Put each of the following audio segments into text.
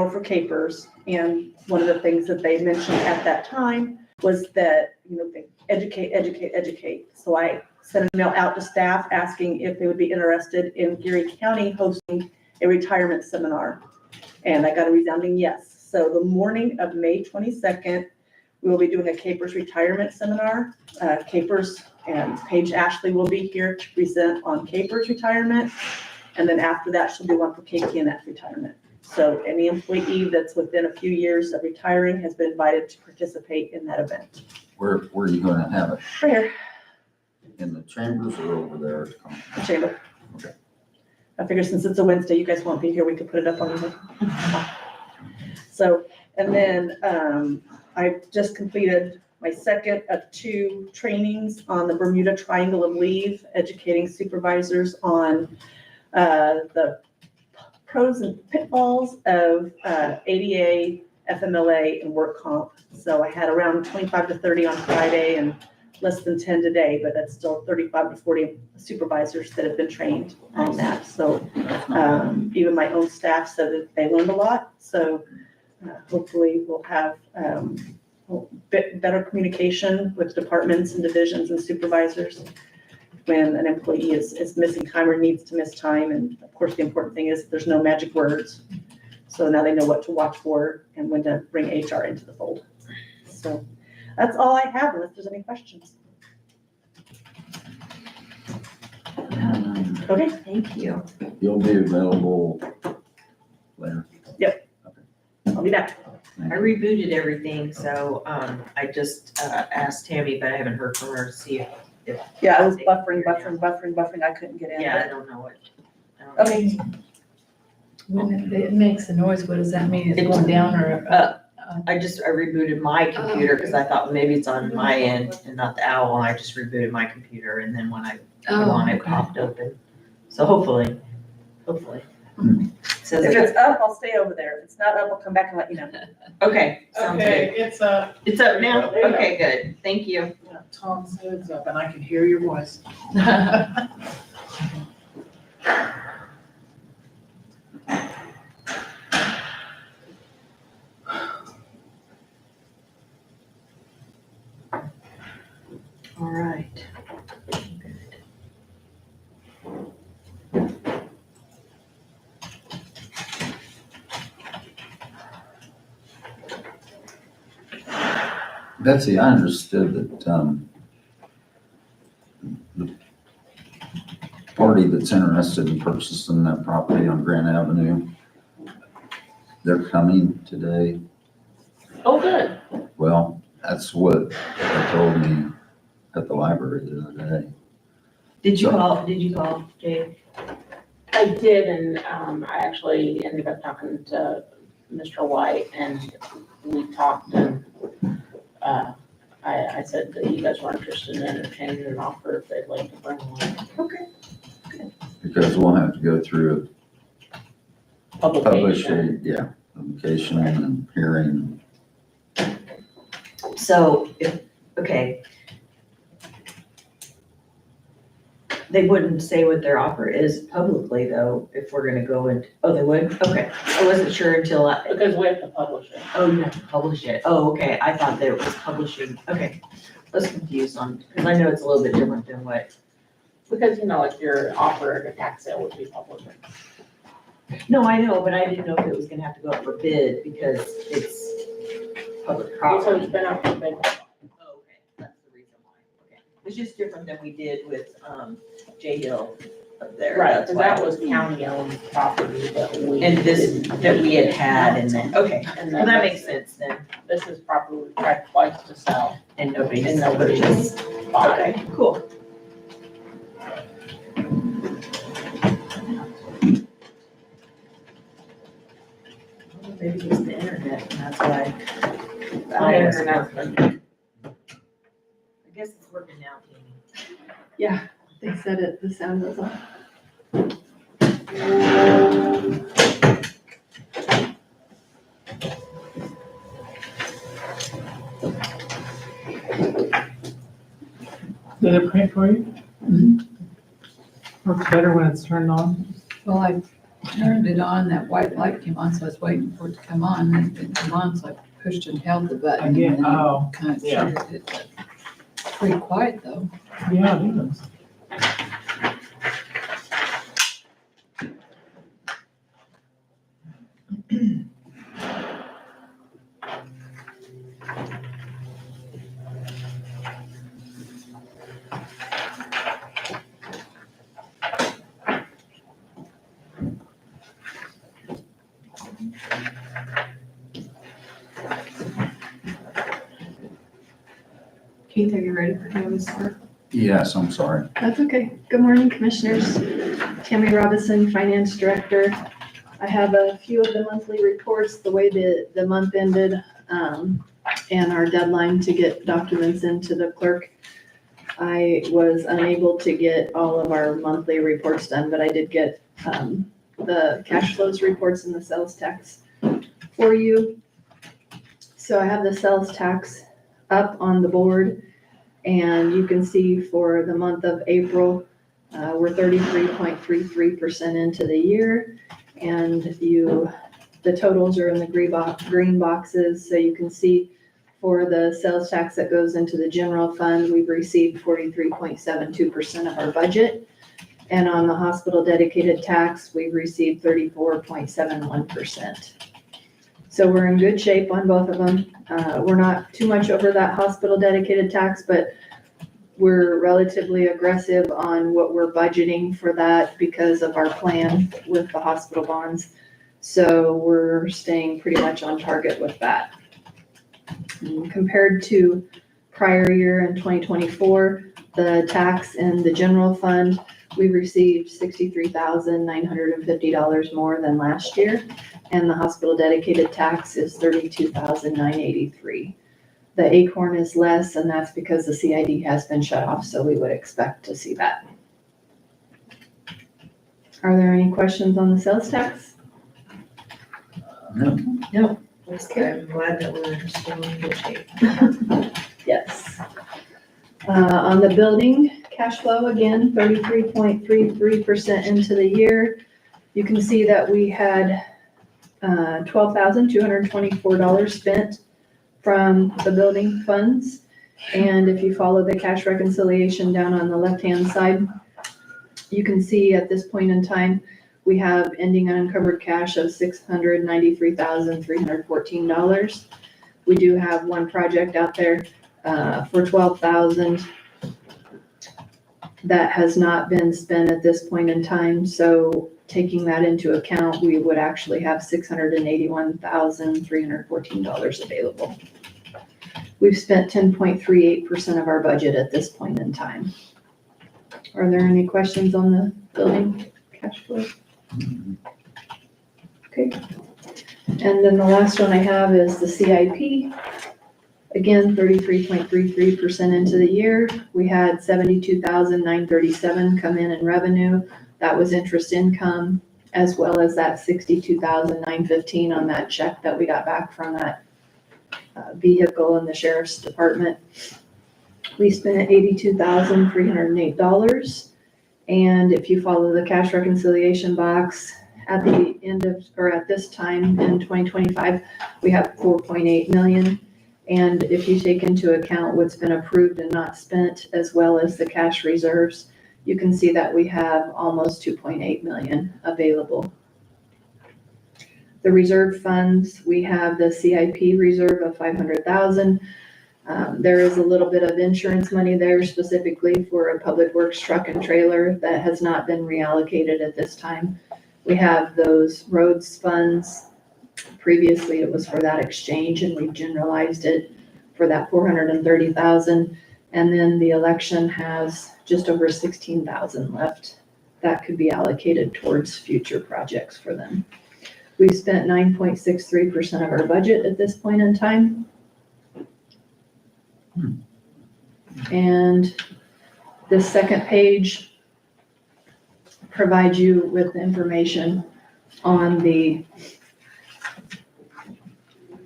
for capers. And one of the things that they mentioned at that time was that, they educate. So I sent an email out to staff asking if they would be interested in Geary County hosting a retirement seminar. And I got a resounding yes. So the morning of May 22nd, we will be doing a Capers retirement seminar. Capers and Paige Ashley will be here to present on Capers retirement. And then after that, she'll do one for KTNF retirement. So any employee that's within a few years of retiring has been invited to participate in that event. Where are you going to have it? Right here, In the chambers or over there at the conference? the chamber. Okay. I figure since it's a Wednesday, you guys won't be here, we could put it up on the. So, and then I just completed my second of 2 trainings on the Bermuda Triangle of Leave, educating supervisors on the pros and pitfalls of ADA, FMLA, and work comp. So I had around 25 to 30 on Friday and less than 10 today, but that's still 35 to 40 supervisors that have been trained on that. So even my own staff said that they learned a lot. So hopefully we'll have better communication with departments and divisions and supervisors when an employee is missing time or needs to miss time. And of course, the important thing is there's no magic words. So now they know what to watch for and when to bring HR into the fold. So that's all I have, unless there's any questions. Okay. Thank you. You'll be available later? I'll be back. I rebooted everything, so I just asked Tammy, but I haven't heard from her to see if. Yeah, I was buffering. I couldn't get in. Yeah, I don't know what. Okay. When it makes a noise, what does that mean? It's going down or up? I rebooted my computer because I thought maybe it's on my end and not the owl, and I just rebooted my computer, and then when I put it on, it popped open. So hopefully. Says If it's up, I'll stay over there. If it's not up, I'll come back and let you know. Okay, sounds Okay, good. it's up. It's up now? There you go. Okay, good. Thank you. Yeah, Tom said it's up and I can hear your voice. All right. Betsy, I understood that the party that's interested in purchasing that property on Grant Avenue, they're coming today. Oh, good. Well, that's what they told me at the library the other day. Did you call, Jay? I did, and I actually ended up talking to Mr. White, and we talked, and I said that you guys were interested in entertaining an offer if they'd like to bring one. Okay. Because we'll have to go through a Publication. publication and hearing. So, okay. They wouldn't say what their offer is publicly though, if we're gonna go into, oh, they would? Okay. I wasn't sure until Because we have to publish it. oh, you have to publish it. Oh, okay. I thought that it was publishing. Okay. I was confused on, because I know it's a little bit different than what. Because, like your offer at a tax sale would be published. No, I know, but I didn't know if it was gonna have to go up for bid because it's public So property. it's been up for bid. Oh, okay, that's the reason why, okay. It's just different than we did with, J Hill up there. Right, That's because why. that was county-owned property that we. And this, that we had and then, okay, And well, then that makes sense then, this is property we tried twice to sell, and nobody and just nobody purchased. just bought it. Okay, cool. Well, maybe it's the internet, and that's why. My internet's been- I guess it's working now, Tammy. Yeah, they said it, the sound was on. Did it print for you? Mhm. Works better when it's turned on. Well, I turned it on, that white light came on, so I was waiting for it to come on, and it didn't come on, so I pushed and held the button. Again, and then it oh, kind of yeah. triggered it, but pretty quiet though. Yeah, it is. Keith, are you ready for him to start? Yes, I'm sorry. That's okay. Good morning, Commissioners. Tammy Robinson, Finance Director. I have a few of the monthly reports, the way the month ended, and our deadline to get documents into the clerk. I was unable to get all of our monthly reports done, but I did get the cash flows reports and the sales tax for you. So I have the sales tax up on the board. And you can see for the month of April, we're 33.33% into the year. And the totals are in the green boxes. So you can see for the sales tax that goes into the general fund, we've received 43.72% of our budget. And on the hospital dedicated tax, we've received 34.71%. So we're in good shape on both of them. We're not too much over that hospital dedicated tax, but we're relatively aggressive on what we're budgeting for that because of our plan with the hospital bonds. So we're staying pretty much on target with that. And compared to prior year in 2024, the tax in the general fund, we received $63,950 more than last year. And the hospital dedicated tax is $32,983. The acorn is less, and that's because the CID has been shut off, so we would expect to see that. Are there any questions on the sales tax? No. Okay, I'm glad that we're still in good shape. Yes. On the building cash flow, again, 33.33% into the year. You can see that we had $12,224 spent from the building funds. And if you follow the cash reconciliation down on the left-hand side, you can see at this point in time, we have ending unencumbered cash of $693,314. We do have one project out there for $12,000 that has not been spent at this point in time. So taking that into account, we would actually have $681,314 available. We've spent 10.38% of our budget at this point in time. Are there any questions on the building cash flow? Okay. And then the last one I have is the CIP. Again, 33.33% into the year. We had $72,937 come in revenue. That was interest income, as well as that $62,915 on that check that we got back from that vehicle in the sheriff's department. We spent $82,308. And if you follow the cash reconciliation box, at the end of, or at this time in 2025, we have 4.8 million. And if you take into account what's been approved and not spent, as well as the cash reserves, you can see that we have almost 2.8 million available. The reserve funds, we have the CIP reserve of 500,000. There is a little bit of insurance money there specifically for a public works truck and trailer that has not been reallocated at this time. We have those roads funds. Previously, it was for that exchange, and we've generalized it for that 430,000. And then the election has just over 16,000 left that could be allocated towards future projects for them. We've spent 9.63% of our budget at this point in time. And the second page provides you with information on the,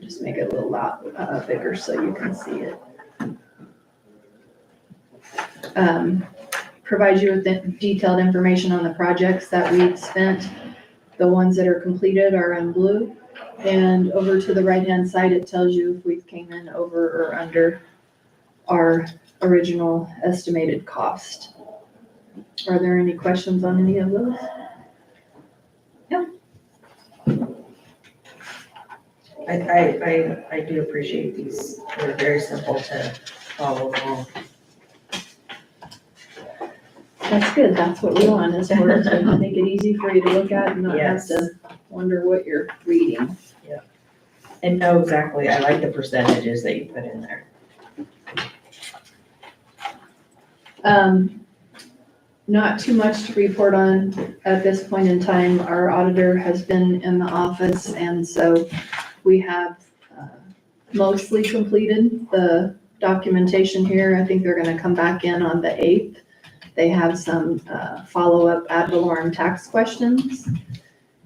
just make it a little lot bigger so you can see it. Provides you with the detailed information on the projects that we've spent. The ones that are completed are in blue. And over to the right-hand side, it tells you if we came in over or under our original estimated cost. Are there any questions on any of those? I do appreciate these. They're very simple to follow along. That's good, that's what we want, is for it to make it easy for you to look at and not have Yes. to wonder what you're reading. And know exactly, I like the percentages that you put in there. Not too much to report on at this point in time. Our auditor has been in the office, and so we have mostly completed the documentation here. I think they're gonna come back in on the 8th. They have some follow-up ad valorem tax questions.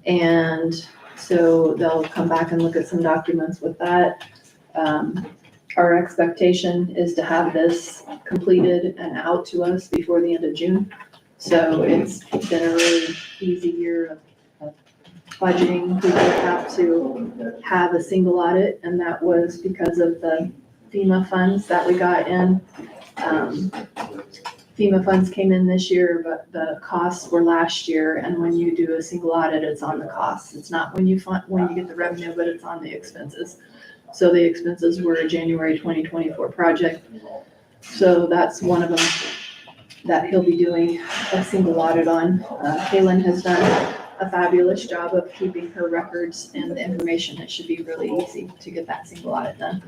And so they'll come back and look at some documents with that. Our expectation is to have this completed and out to us before the end of June. So it's been a really easy year of budgeting. We did have to have a single audit, and that was because of the FEMA funds that we got in. FEMA funds came in this year, but the costs were last year, and when you do a single audit, it's on the costs. It's not when you get the revenue, but it's on the expenses. So the expenses were a January 2024 project. So that's one of them that he'll be doing a single audit on. Kaylin has done a fabulous job of keeping her records and the information. It should be really easy to get that single audit done.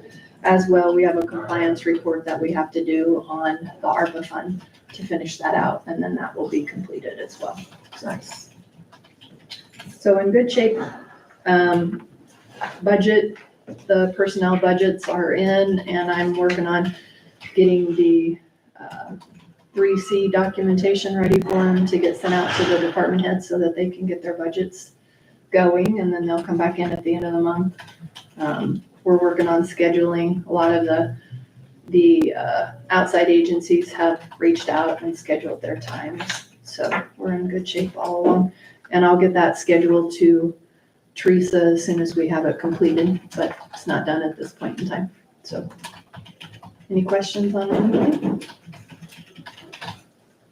As well, we have a compliance report that we have to do on the ARPA fund to finish that out, and then that will be completed as well. Nice. So in good shape. Budget, the personnel budgets are in, and I'm working on getting the 3C documentation ready for them to get sent out to the department heads so that they can get their budgets going, and then they'll come back in at the end of the month. We're working on scheduling. A lot of the outside agencies have reached out and scheduled their times. So we're in good shape all along. And I'll get that scheduled to Teresa as soon as we have it completed, but it's not done at this point in time. So any questions on anything?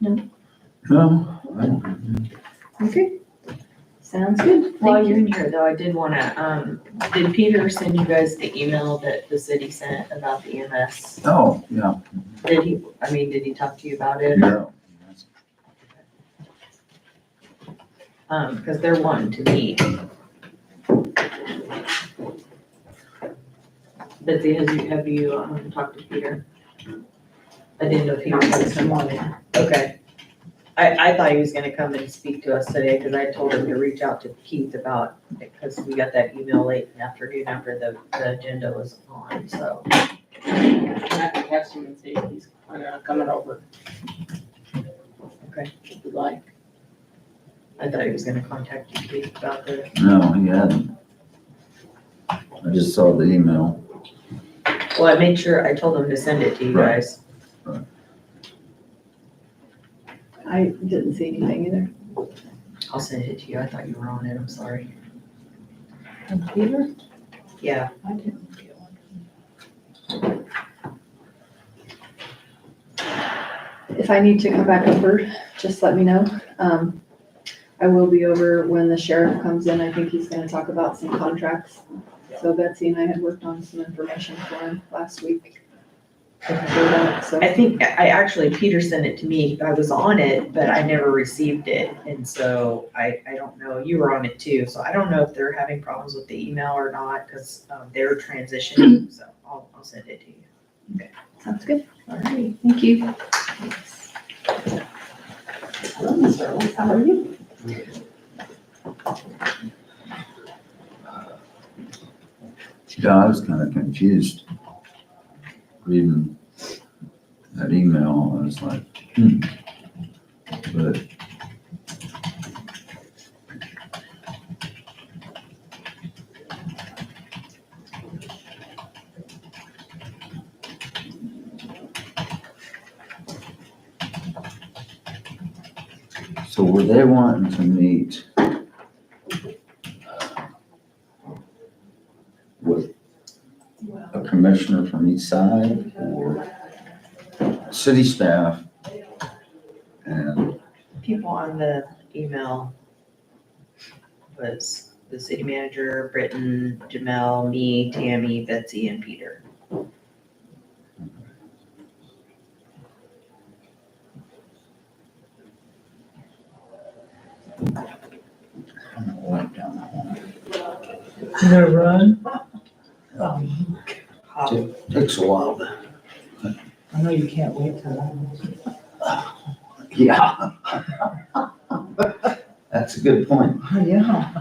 No, I don't. Okay. Sounds good. While Thank you're you. in here though, I did wanna, did Peter send you guys the email that the city sent about the EMS? Oh, yeah, Did he talk to you about it? no. Cause they're wanting to meet. Betsy, have you talked to Peter? I didn't know if he was gonna come on in. Okay. I thought he was gonna come and speak to us today, cause I told him to reach out to Keith about, because we got that email late in the afternoon after the agenda was on, so. I can text him and see if he's coming over. Okay. If you'd like. I thought he was gonna contact you, Keith, about the, No, he hadn't. I just saw the email. well, I made sure, I told him to send it to you Right. guys. I didn't see anything either. I'll send it to you, I thought you were on it, I'm sorry. And Peter? Yeah, I didn't get one. If I need to come back over, just let me know. I will be over when the sheriff comes in. I think he's gonna talk about some contracts. So Betsy and I had worked on some information for him last week. So I think, Peter sent it to me, I was on it, but I never received it, and so I don't know, you were on it too, so I don't know if they're having problems with the email or not, cause they're transitioning, so I'll send it to you. sounds good. All right. Thank you. Hello, Mr. Owens, how are you? Yeah, I was kind of confused reading that email. I was like, But so were they wanting to meet a commissioner from each side or city staff. And People on the email was the city manager, Britton, Jamel, me, Tammy, Betsy, and Peter. I'm gonna wipe down that one. No run? Takes a while. I know you can't wait till that. Yeah. That's a good point. Yeah.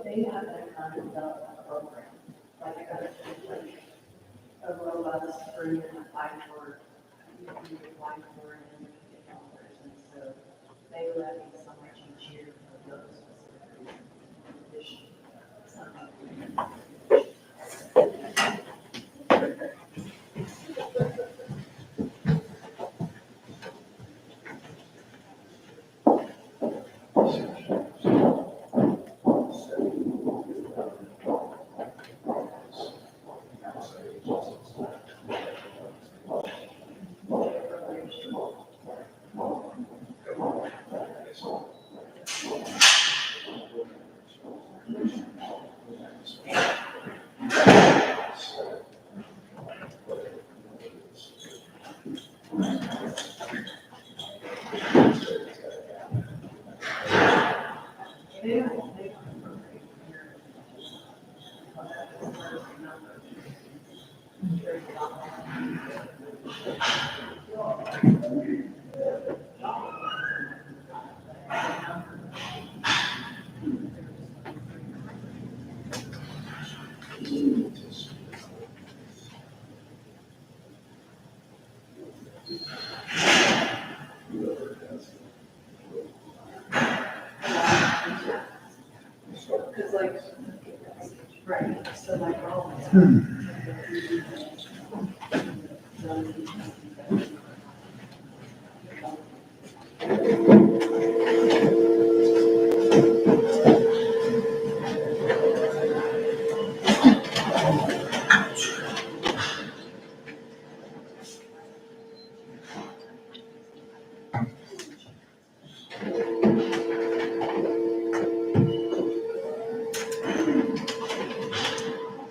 They have that kind of development program, like a robust for you to apply for, you apply for and then you get dollars. And so they levy so much each year for those specific reasons. Cause like, right, so like,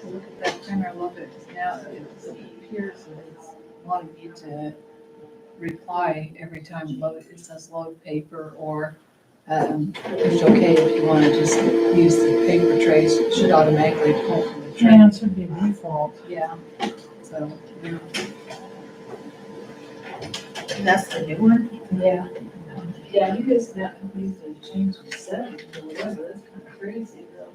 Look at that timer, I love it, 'cause now it appears that it's wanting you to reply every time it says load paper, or it's okay if you want to just use the paper trace, it should automatically pull from the tray. Yeah, it should be default. Yeah, so, And that's the new one? Yeah. Yeah, you guys now need to change the settings or whatever, that's kind of crazy though.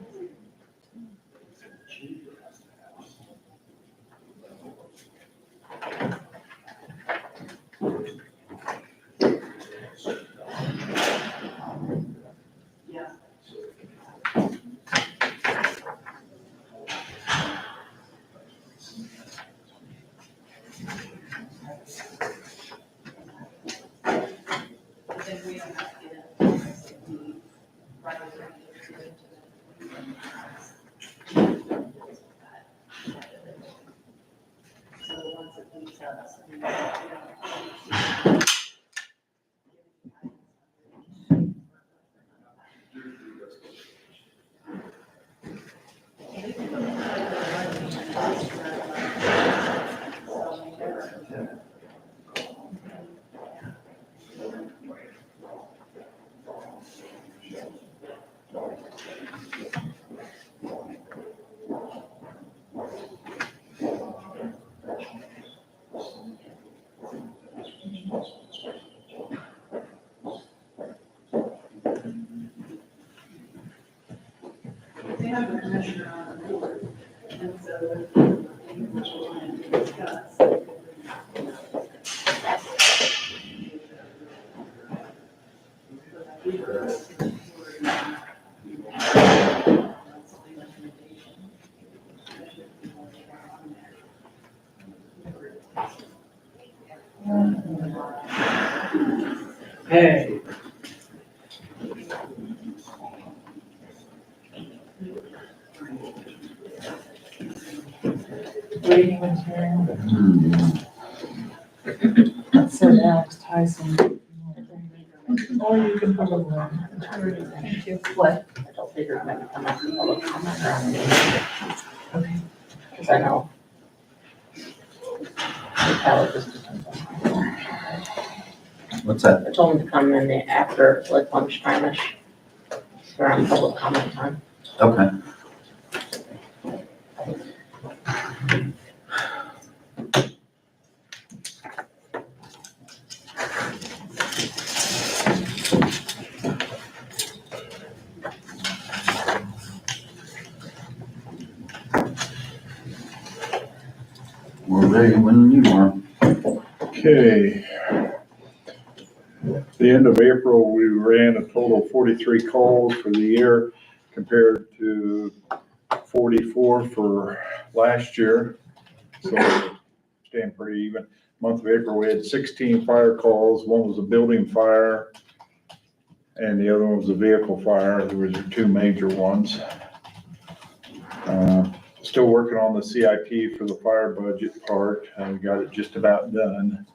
then we don't have to get a right they have a commissioner on the board, and so that's what we're going to discuss. Hey. Waiting was hearing. Hmm. Said Alex Tyson. Or you can put a link. Thank you. What? I don't figure it might come up in public comment or anything. Okay. Because I know. Alex is just. What's that? I told him to come in after like lunchtime-ish, around public comment time. Okay. We're ready when you are. Okay. At the end of April, we ran a total of 43 calls for the year compared to 44 for last year. So staying pretty even. Month of April, we had 16 fire calls. One was a building fire and the other one was a vehicle fire. There was two major ones. Still working on the CIP for the fire budget part. We got it just about done.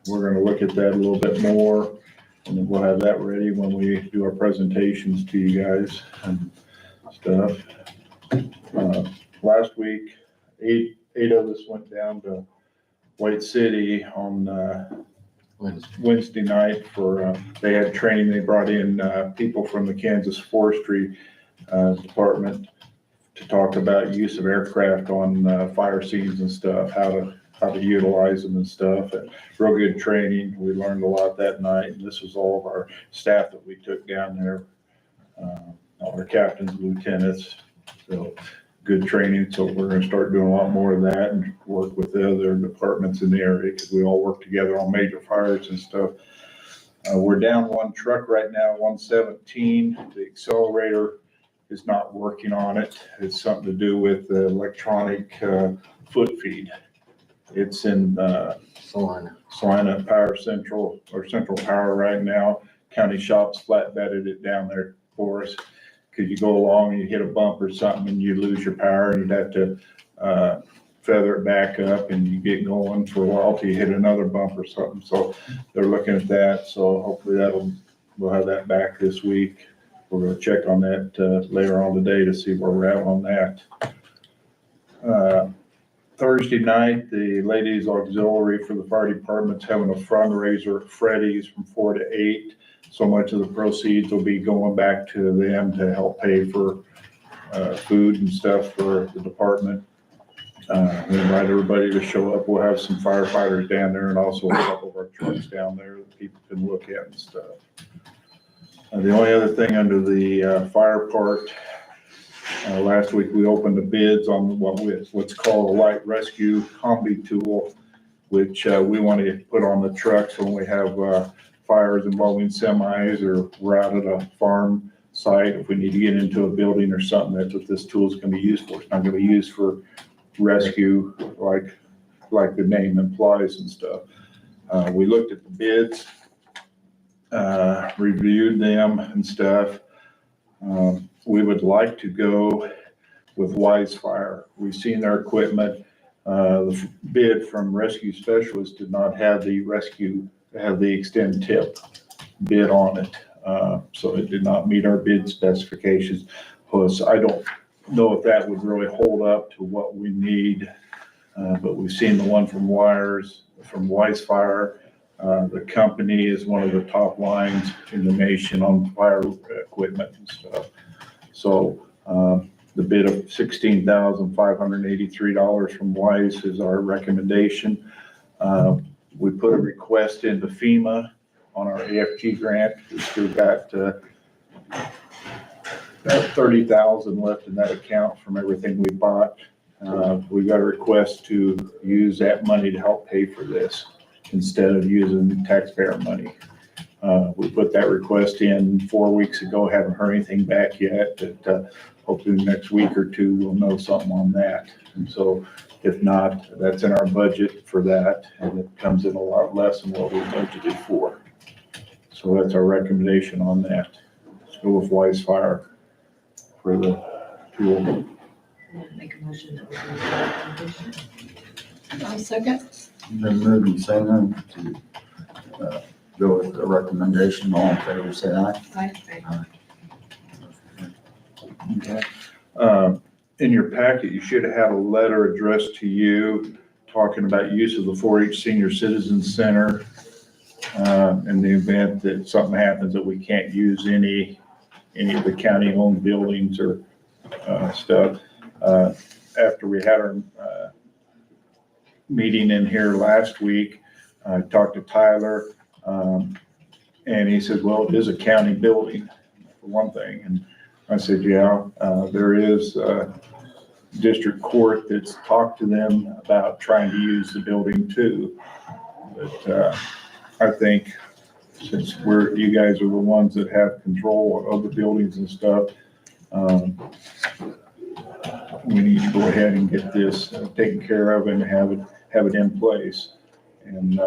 We're gonna look at that a little bit more, and then we'll have that ready when we do our presentations to you guys and stuff. Last week, eight of us went down to White City on Wednesday night for, they had training. They brought in people from the Kansas Forestry Department to talk about use of aircraft on fire scenes and stuff, how to utilize them and stuff. And real good training. We learned a lot that night. And this was all of our staff that we took down there, all our captains, lieutenants. So good training. So we're going to start doing a lot more of that and work with the other departments in the area because we all work together on major fires and stuff. We're down one truck right now, 117. The accelerator is not working on it. It's something to do with the electronic foot feed. It's in Salina Power Central or Central Power right now. County shops flatbedded it down there for us. Cause you go along and you hit a bump or something and you lose your power and you'd have to feather it back up and you get going for a while till you hit another bump or something. So they're looking at that. So hopefully we'll have that back this week. We're gonna check on that later on today to see where we're at on that. Thursday night, the ladies auxiliary for the fire department's having a fundraiser at Freddy's from 4 to 8. So much of the proceeds will be going back to them to help pay for food and stuff for the department. We invite everybody to show up. We'll have some firefighters down there and also a couple of our trucks down there that people can look at and stuff. The only other thing under the fire part, last week we opened the bids on what's called a light rescue combi tool, which we want to put on the trucks when we have fires involving semis or we're out at a farm site. If we need to get into a building or something, that's what this tool is going to be used for. It's not going to be used for rescue like the name implies and stuff. We looked at the bids, reviewed them and stuff. We would like to go with Wise Fire. We've seen their equipment. The bid from Rescue Specialists did not have the extend tip bid on it. So it did not meet our bid specifications. Plus, I don't know if that would really hold up to what we need. But we've seen the one from Wise Fire. The company is one of the top lines in the nation on fire equipment and stuff. So the bid of $16,583 from Wise is our recommendation. We put a request into FEMA on our AFG grant. We still got about 30,000 left in that account from everything we bought. We got a request to use that money to help pay for this instead of using taxpayer money. We put that request in 4 weeks ago, haven't heard anything back yet, but hopefully next week or two, we'll know something on that. And so if not, that's in our budget for that, and it comes in a lot less than what we budgeted for. So that's our recommendation on that. Let's go with Wise Fire for the tool. Make a motion that we do that recommendation. I'll second. Then moving second to go with the recommendation. All in favor, say aye. Aye. Okay. In your packet, you should have had a letter addressed to you talking about use of the 4-H Senior Citizens Center in the event that something happens that we can't use any of the county-owned buildings or stuff. After we had our meeting in here last week, I talked to Tyler, and he said, well, it is a county building, for one thing. And I said, yeah, there is a district court that's talked to them about trying to use the building too. But I think since you guys are the ones that have control of the buildings and stuff, we need to go ahead and get this taken care of and have it in place. And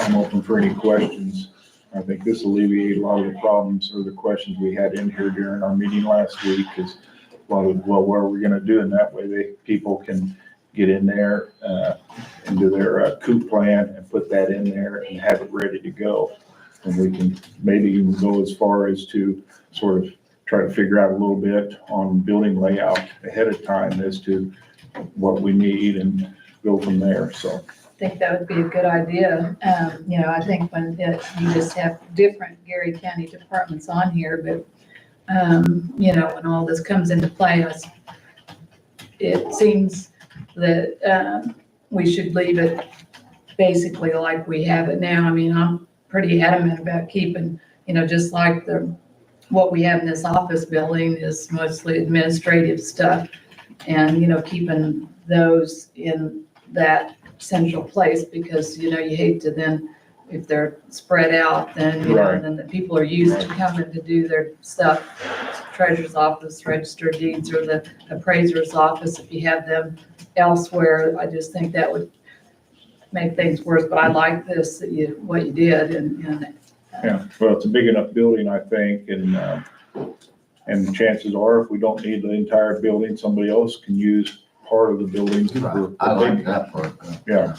I'm open for any questions. I think this alleviate a lot of the problems or the questions we had in here during our meeting last week, is a lot of, well, what are we gonna do? And that way people can get in there and do their coup plan and put that in there and have it ready to go. And we can maybe even go as far as to sort of try to figure out a little bit on building layout ahead of time as to what we need and go from there, so. I think that would be a good idea. I think when you just have different Geary County departments on here, but, when all this comes into play, it seems that we should leave it basically like we have it now. I mean, I'm pretty adamant about keeping, just like what we have in this office building is mostly administrative stuff, and, keeping those in that central place, because, you hate to then, if they're spread out, then, Right. then the people are used to coming to do their stuff. Treasurer's office, register of deeds, or the appraiser's office, if you have them elsewhere, I just think that would make things worse. But I like this, what you did, and Yeah, well, it's a big enough building, I think, and chances are, if we don't need the entire building, somebody else can use part of the building. I like that part. Yeah.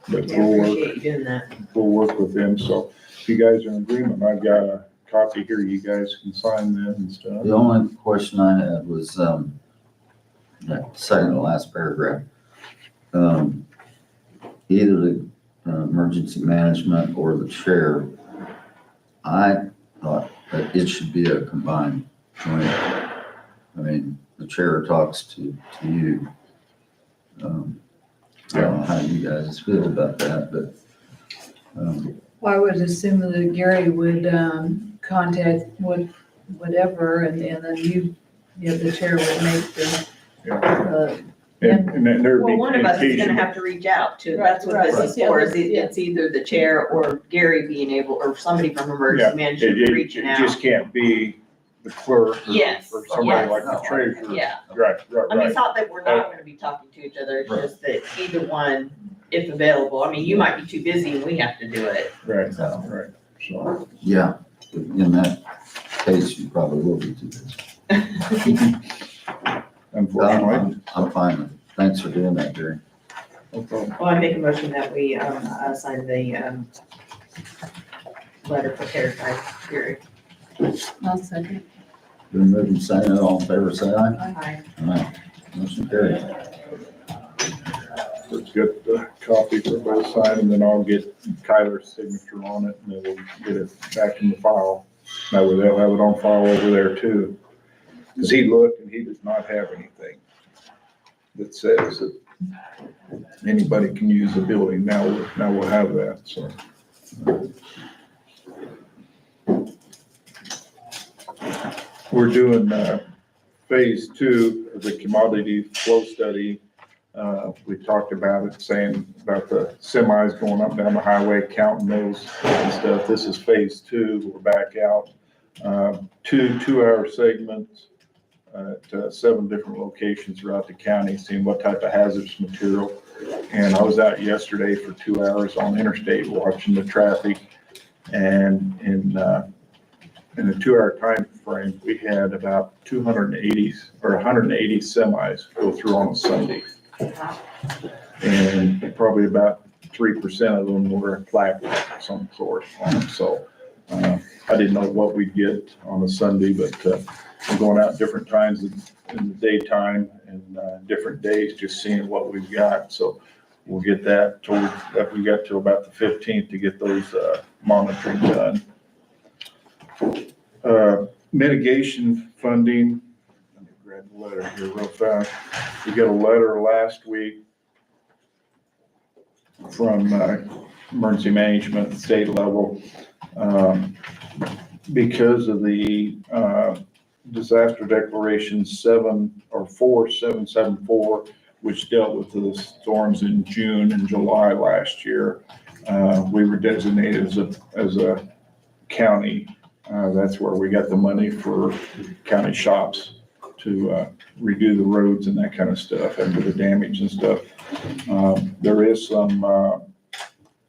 But Yeah, appreciate you doing that. we'll work with them, so if you guys are in agreement, I've got a copy here, you guys can sign them and stuff. The only question I had was, that second to last paragraph. Either the emergency management or the chair, I thought that it should be a combined joint. I mean, the chair talks to you. I don't know how you guys feel about that, but, well, I would assume that Gary would contact whatever, and then the chair would make the. And then there'd be Well, one of us is communication. gonna have to reach out to, that's what this Right. is for, is Yeah. it's either the chair or Gary being able, or somebody from emergency management It reaching out. just can't be the clerk Yes, or somebody yes. like the treasurer. Yeah. Right, I mean, right. it's not that we're not gonna be talking to each other, it's Right. just that either one, if available, I mean, you might be too busy and we have to do it, Right, so. right. So, yeah, in that case, you probably will be too busy. unfortunately. I'm fine with it. Thanks for doing that, Gary. No problem. Well, I make a motion that we, sign the, letter prepared by Gary. I'll second. Been moved and seconded, all in favor, say aye. Aye. Aye. Motion carried. Let's get the copy for both signed, and then I'll get Kyler's signature on it, and then we'll get it back in the file. That way they'll have it on file over there too. Because he looked and he does not have anything that says that anybody can use the building. Now we'll have that, so. we're doing, phase 2 of the commodity flow study. We talked about it, saying about the semis going up and down the highway, counting those and stuff. This is phase 2. We're back out. 2-hour segments at 7 different locations throughout the county, seeing what type of hazardous material. And I was out yesterday for 2 hours on interstate watching the traffic. And in a 2-hour time frame, we had about 280 or 180 semis go through on a Sunday. And probably about 3% of them were flat of some sort on them. So I didn't know what we'd get on a Sunday, but we're going out different times in the daytime and different days, just seeing what we've got. So we'll get that told, that we got till about the 15th to get those monitoring done. Mitigation funding. Let me grab the letter here real fast. We got a letter last week from emergency management at state level. Because of the disaster declaration 4774, which dealt with the storms in June and July last year, we were designated as a county. That's where we got the money for county shops to redo the roads and that kind of stuff after the damage and stuff. There is some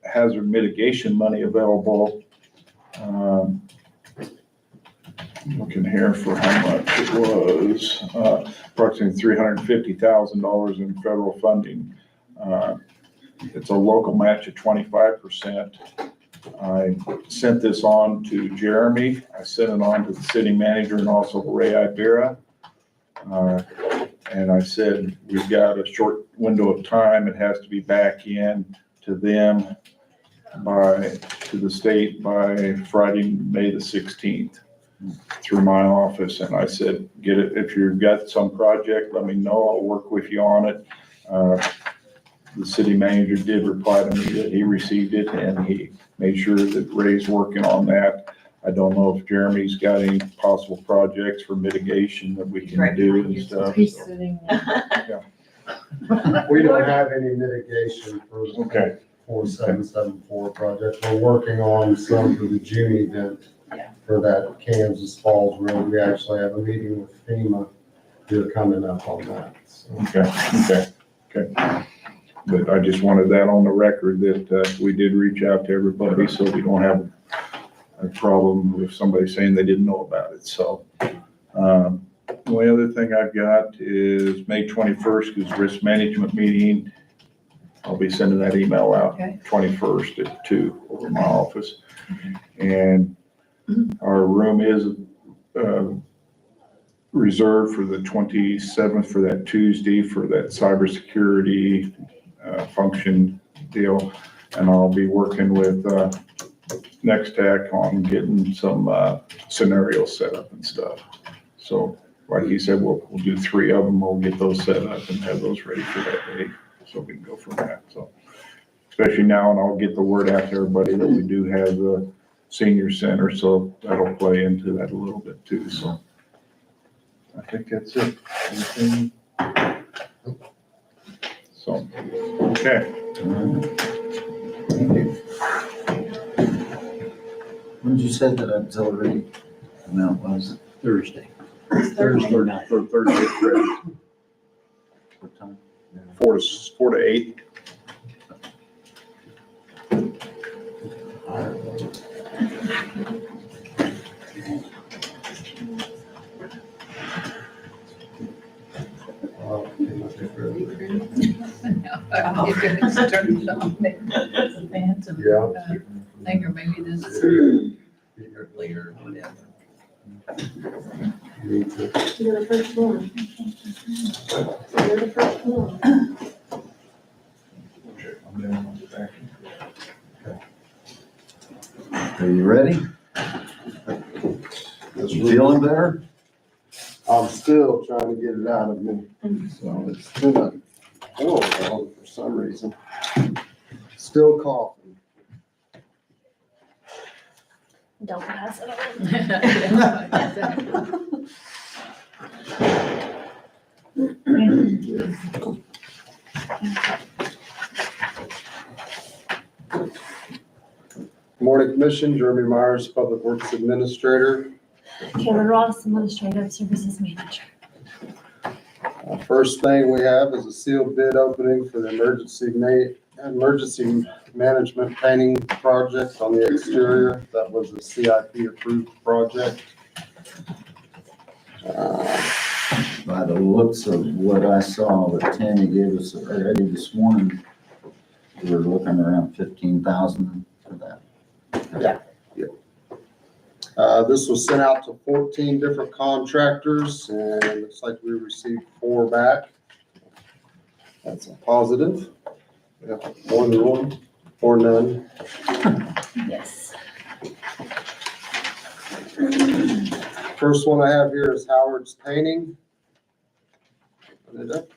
hazard mitigation money available. Looking here for how much it was, approximately $350,000 in federal funding. It's a local match of 25%. I sent this on to Jeremy. I sent it on to the city manager and also Ray Ibera. And I said, we've got a short window of time. It has to be back in to them to the state by Friday, May the 16th through my office. And I said, get it. If you've got some project, let me know. I'll work with you on it. The city manager did reply to me that he received it and he made sure that Ray's working on that. I don't know if Jeremy's got any possible projects for mitigation that we can do and stuff. He's sitting. We don't have any mitigation for Okay. 4774 project. We're working on some for the June event for that Kansas Falls Road. We actually have a meeting with FEMA. They're coming up on that. So. Okay. But I just wanted that on the record that we did reach out to everybody so we don't have a problem with somebody saying they didn't know about it. So the only other thing I've got is May 21st is risk management meeting. I'll be sending that email out 21st at 2 over my office. And our room is reserved for the 27th for that Tuesday for that cybersecurity function deal. And I'll be working with Next Tech on getting some scenarios set up and stuff. So like he said, we'll do 3 of them. We'll get those set up and have those ready for that day. So we can go from that. So especially now, and I'll get the word out to everybody that we do have the senior center. So that'll play into that a little bit too. So I think that's it. Anything? So, okay. When did you say that auxiliary amount was? Thursday. Thursday night. Thursday, Friday. What time? 4 to 8. Yeah. I think, or maybe this is later or whatever. You need to. You're the first one. You're the first one. Are you ready? You feeling better? I'm still trying to get it out of me. So it's been a for some reason. Still coughing. Don't pass it on. Morning Commission, Jeremy Myers, Public Works Administrator. Kayla Ross, Administrative Services Manager. First thing we have is a sealed bid opening for the emergency management painting project on the exterior. That was a CIP approved project. By the looks of what I saw that Tammy gave us already this morning, we were looking around 15,000 for that. This was sent out to 14 different contractors and it looks like we received 4 back. That's a positive. Yeah, more than one or none. Yes. First one I have here is Howard's Painting. Open it up.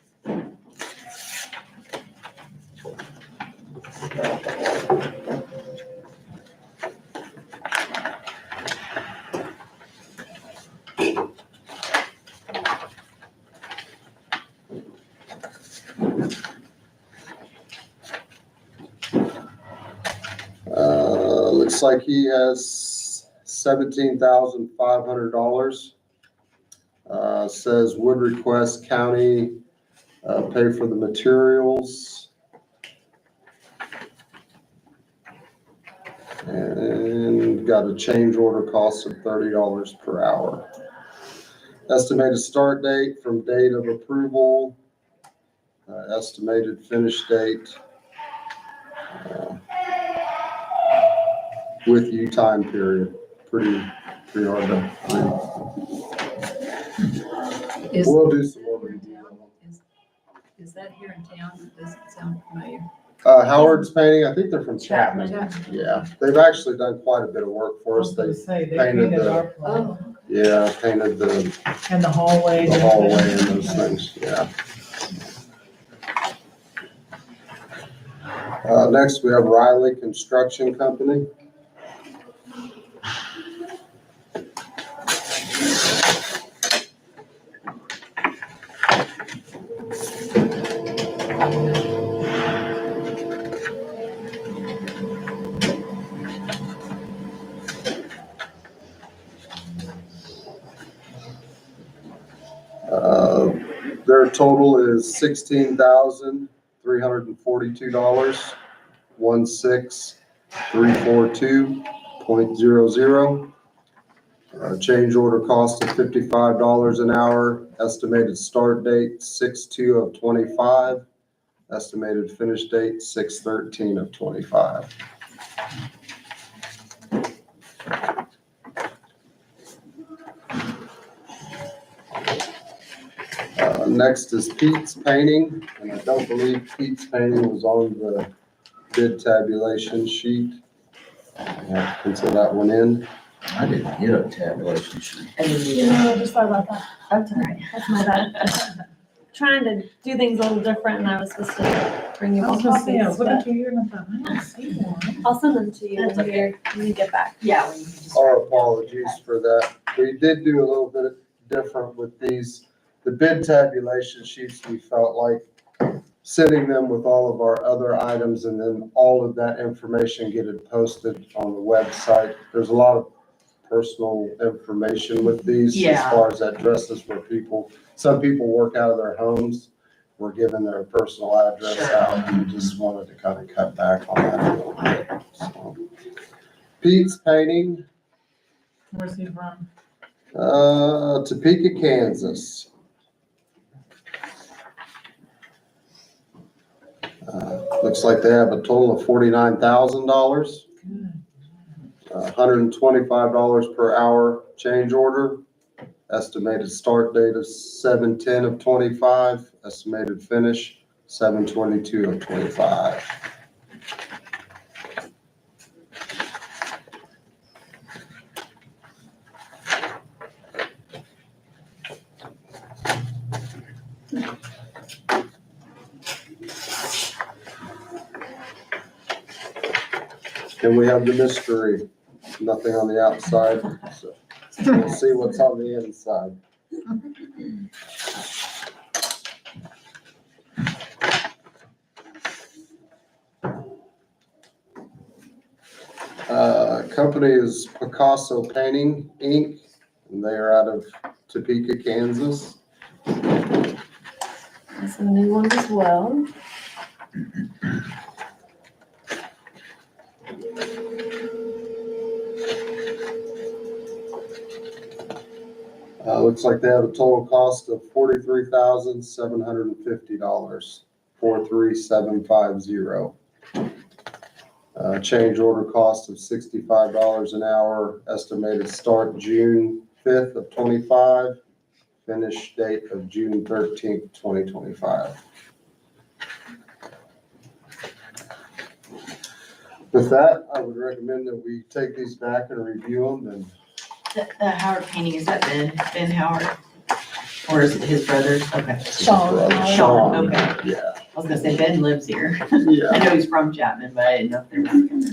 Looks like he has $17,500. Says would request county pay for the materials. And got a change order cost of $30 per hour. Estimated start date from date of approval. Estimated finish date. With you time period. Pretty hard to read. Is, We'll do some more review. is that here in town? It doesn't sound familiar. Howard's Painting, I think they're from Chapman. Chapman. Yeah, they've actually done quite a bit of work for us. They They painted painted the- our place Yeah, painted the and the hallway. hallway and those things, yeah. Next, we have Riley Construction Company. Their total is $16,342, 16342.00. Change order cost of $55 an hour, estimated start date 6/2/25, estimated finish date 6/13/25. Next is Pete's Painting, and I don't believe Pete's Painting was on the bid tabulation sheet. I have to pencil that one in. I didn't get a tabulation sheet. I didn't You either. know, just thought about that. That's all right. That's my bad. Trying to do things a little different and I was supposed to bring you I all was gonna say, I was copies, looking but through here and I thought, I don't see one. I'll send them to you That's when you get back. Yeah, when you just. Our apologies for that. We did do a little bit different with these. The bid tabulation sheets, we felt like sending them with all of our other items and then all of that information getting posted on the website. There's a lot of personal information with these as Yeah. far as addresses where some people work out of their homes. We're giving their personal address Sure. out and we just wanted to kind of cut back on that a little bit. So, Pete's Painting, Where's he from? Topeka, Kansas. Looks like they have a total of $49,000. $125 per hour change order. Estimated start date of 7/10/25. Estimated finish 7/22/25. And we have the mystery, nothing on the outside, so we'll see what's on the inside. Company is Picasso Painting, Inc., and they are out of Topeka, Kansas. That's a new one as well. Looks like they have a total cost of $43,750, 43750. Change order cost of $65 an hour, estimated start June 5th of 25, finish date of June 13th, 2025. With that, I would recommend that we take these back and review them and The Howard painting, is that Ben Howard? Or is it his brother's? Okay. Sean. Sean, okay. Yeah. I was gonna say Ben lives here. I Yeah. know he's from Chapman, but I didn't know if they're back in there.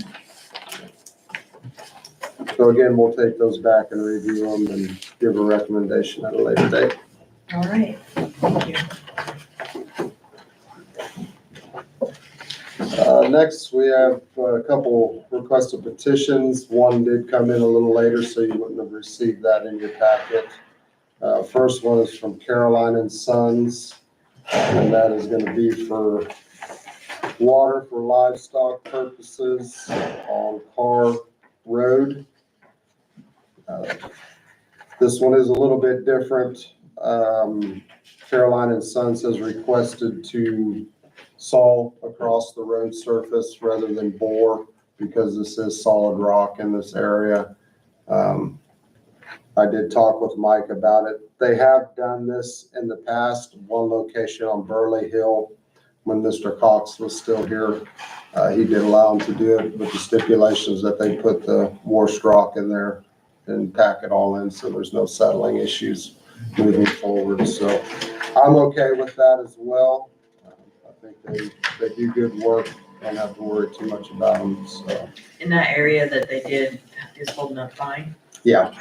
So again, we'll take those back and review them and give a recommendation at a later date. All right, thank you. Next, we have a couple requested petitions. One did come in a little later, so you wouldn't have received that in your packet. First one is from Caroline and Sons, and that is gonna be for water for livestock purposes on Carr Road. This one is a little bit different. Caroline and Sons has requested to saw across the road surface rather than bore because this is solid rock in this area. I did talk with Mike about it. They have done this in the past, one location on Burley Hill when Mr. Cox was still here. He did allow them to do it with the stipulations that they put the worst rock in there and pack it all in so there's no settling issues moving forward. So I'm okay with that as well. I think they do good work. Don't have to worry too much about them, so. In that area that they did is holding up fine. Yeah.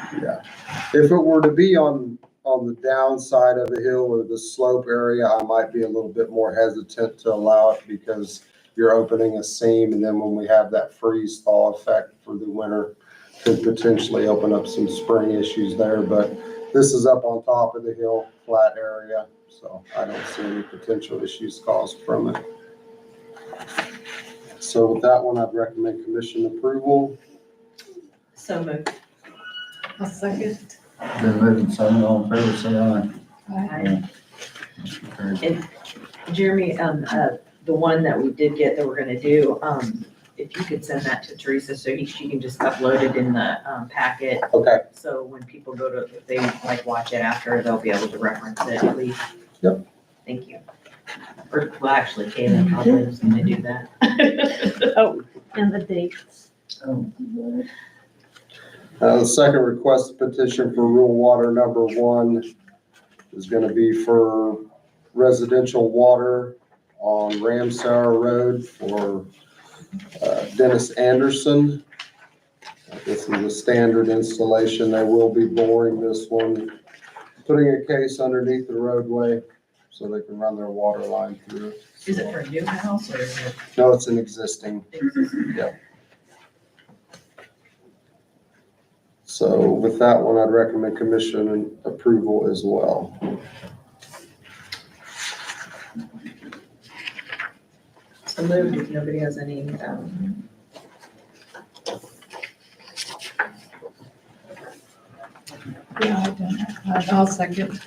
If it were to be on the downside of the hill or the slope area, I might be a little bit more hesitant to allow it because you're opening a seam, and then when we have that freeze thaw effect for the winter, could potentially open up some spring issues there. But this is up on top of the hill, flat area, so I don't see any potential issues caused from it. So with that one, I'd recommend commission approval. So moved. A second. Been moving some, all in favor, say aye. Aye. Motion carried. Jeremy, the one that we did get that we're gonna do, if you could send that to Teresa so she can just upload it in the packet. Okay. So when people go to, if they like watch it after, they'll be able to reference it at least. Yep. Thank you. Or, well, actually, Kayla probably is gonna do that. Oh, and the dates. Oh, The second request petition for rural water number 1 is gonna be for residential water on Ramsauer Road for Dennis Anderson. This is a standard installation. They will be boring this one, putting a case underneath the roadway so they can run their water line through it. Is it for a new house or is it No, it's an existing. existing? So with that one, I'd recommend commission and approval as well. So moved if nobody has any, Yeah, I don't. I'll second.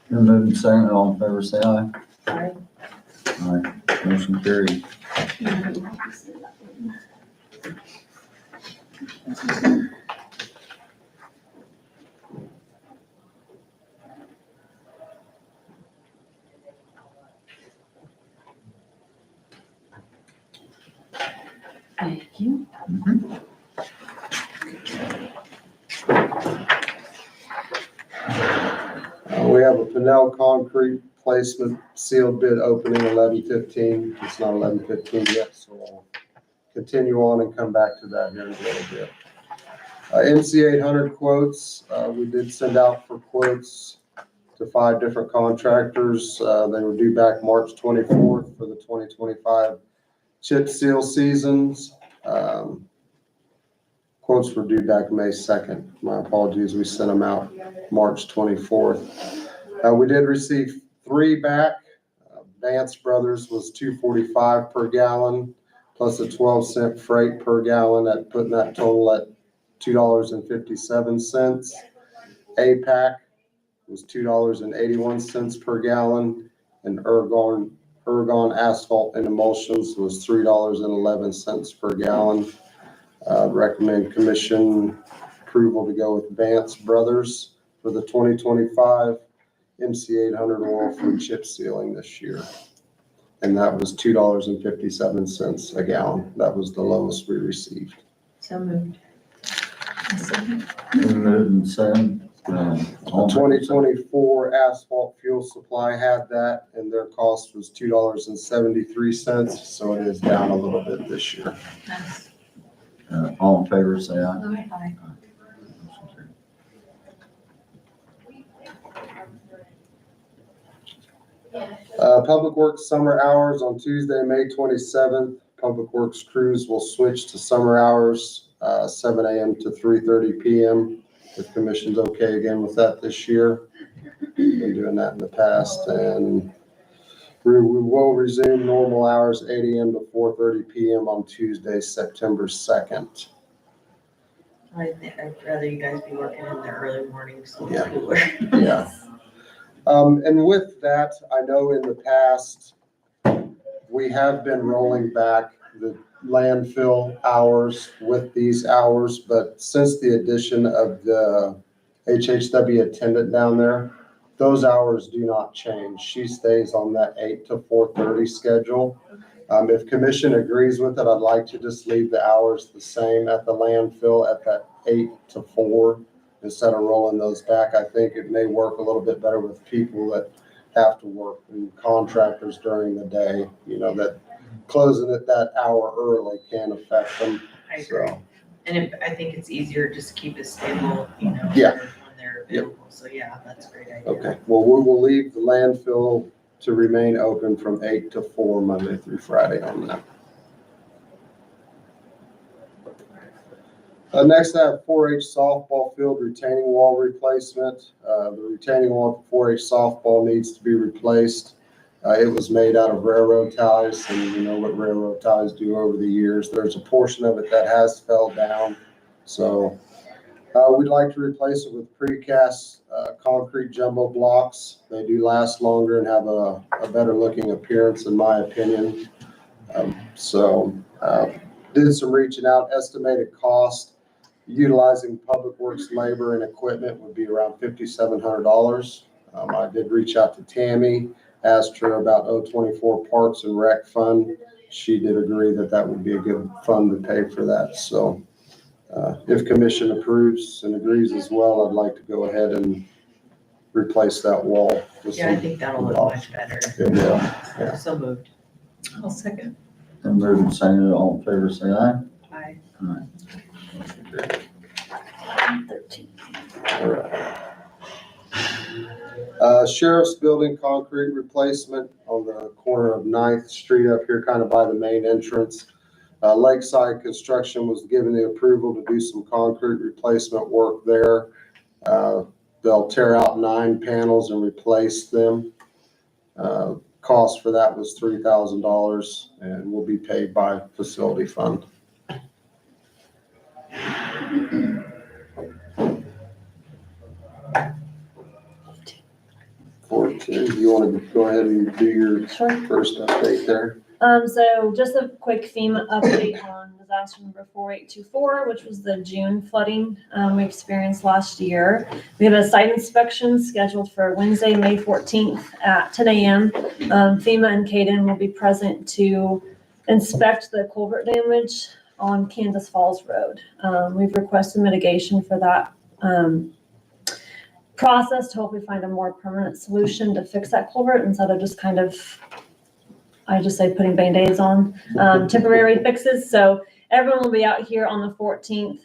been moving second, all in favor, say aye. Aye. Aye, motion carried. Thank you. We have a Pinell Concrete placement sealed bid opening 11/15. It's not 11/15 yet, so I'll continue on and come back to that here in a little bit. MC 800 quotes, we did send out for quotes to 5 different contractors. They were due back March 24th for the 2025 chip seal seasons. Quotes were due back May 2nd. My apologies, we sent them out March 24th. We did receive 3 back. Vance Brothers was $2.45 per gallon, plus a 12-cent freight per gallon, at putting that total at $2.57. APAC was $2.81 per gallon, and Ergon Asphalt and Emulsions was $3.11 per gallon. Recommend commission approval to go with Vance Brothers for the 2025 MC 800 oil for chip sealing this year. And that was $2.57 a gallon. That was the lowest we received. So moved. Been moved and seconded. All in favor, say 2024 asphalt fuel supply had that, and their cost was $2.73, so it is down a little bit this year. Nice. all in favor, say aye. Aye. Public Works summer hours on Tuesday, May 27th. Public Works crews will switch to summer hours, 7 a.m. to 3:30 p.m. If commission's okay again with that this year. Been doing that in the past, and we will resume normal hours, 8 a.m. to 4:30 p.m. on Tuesday, September 2nd. I'd rather you guys be working in the early mornings, so it's Yeah. cooler. Yeah. And with that, I know in the past, we have been rolling back the landfill hours with these hours, but since the addition of the HHW attendant down there, those hours do not change. She stays on that 8 to 4:30 schedule. If commission agrees with it, I'd like to just leave the hours the same at the landfill at that 8 to 4 instead of rolling those back. I think it may work a little bit better with people that have to work and contractors during the day, you know, that closing it that hour early can affect them. I agree. So, And I think it's easier just to keep it stable, you know, Yeah. when they're available. So yeah, that's a great idea. okay, well, we will leave the landfill to remain open from 8 to 4 Monday through Friday on that. Next, I have 4-H softball field retaining wall replacement. The retaining wall for 4-H softball needs to be replaced. It was made out of railroad ties, and you know what railroad ties do over the years. There's a portion of it that has fell down. So we'd like to replace it with precast concrete jumbo blocks. They do last longer and have a better looking appearance, in my opinion. Did some reaching out. Estimated cost utilizing Public Works labor and equipment would be around $5,700. I did reach out to Tammy, asked her about 024 Parks and Rec Fund. She did agree that that would be a good fund to pay for that. So if commission approves and agrees as well, I'd like to go ahead and replace that wall. with Yeah, I some think that'll look blocks. much better. It will, yeah. So moved. I'll second. Been moved and seconded, all in favor, say aye. Aye. Motion carried. 13. All right. Sheriff's Building concrete replacement on the corner of 9th Street up here, kind of by the main entrance. Lakeside Construction was given the approval to do some concrete replacement work there. They'll tear out 9 panels and replace them. Cost for that was $3,000 and will be paid by facility fund. You want to go ahead and do your Sure. first update there? So just a quick FEMA update on disaster number 4824, which was the June flooding we experienced last year. We have a site inspection scheduled for Wednesday, May 14th at 10 a.m. FEMA and Caden will be present to inspect the culvert damage on Kansas Falls Road. We've requested mitigation for that process to hopefully find a more permanent solution to fix that culvert instead of just kind of, I just say putting Band-Aids on, temporary fixes. So everyone will be out here on the 14th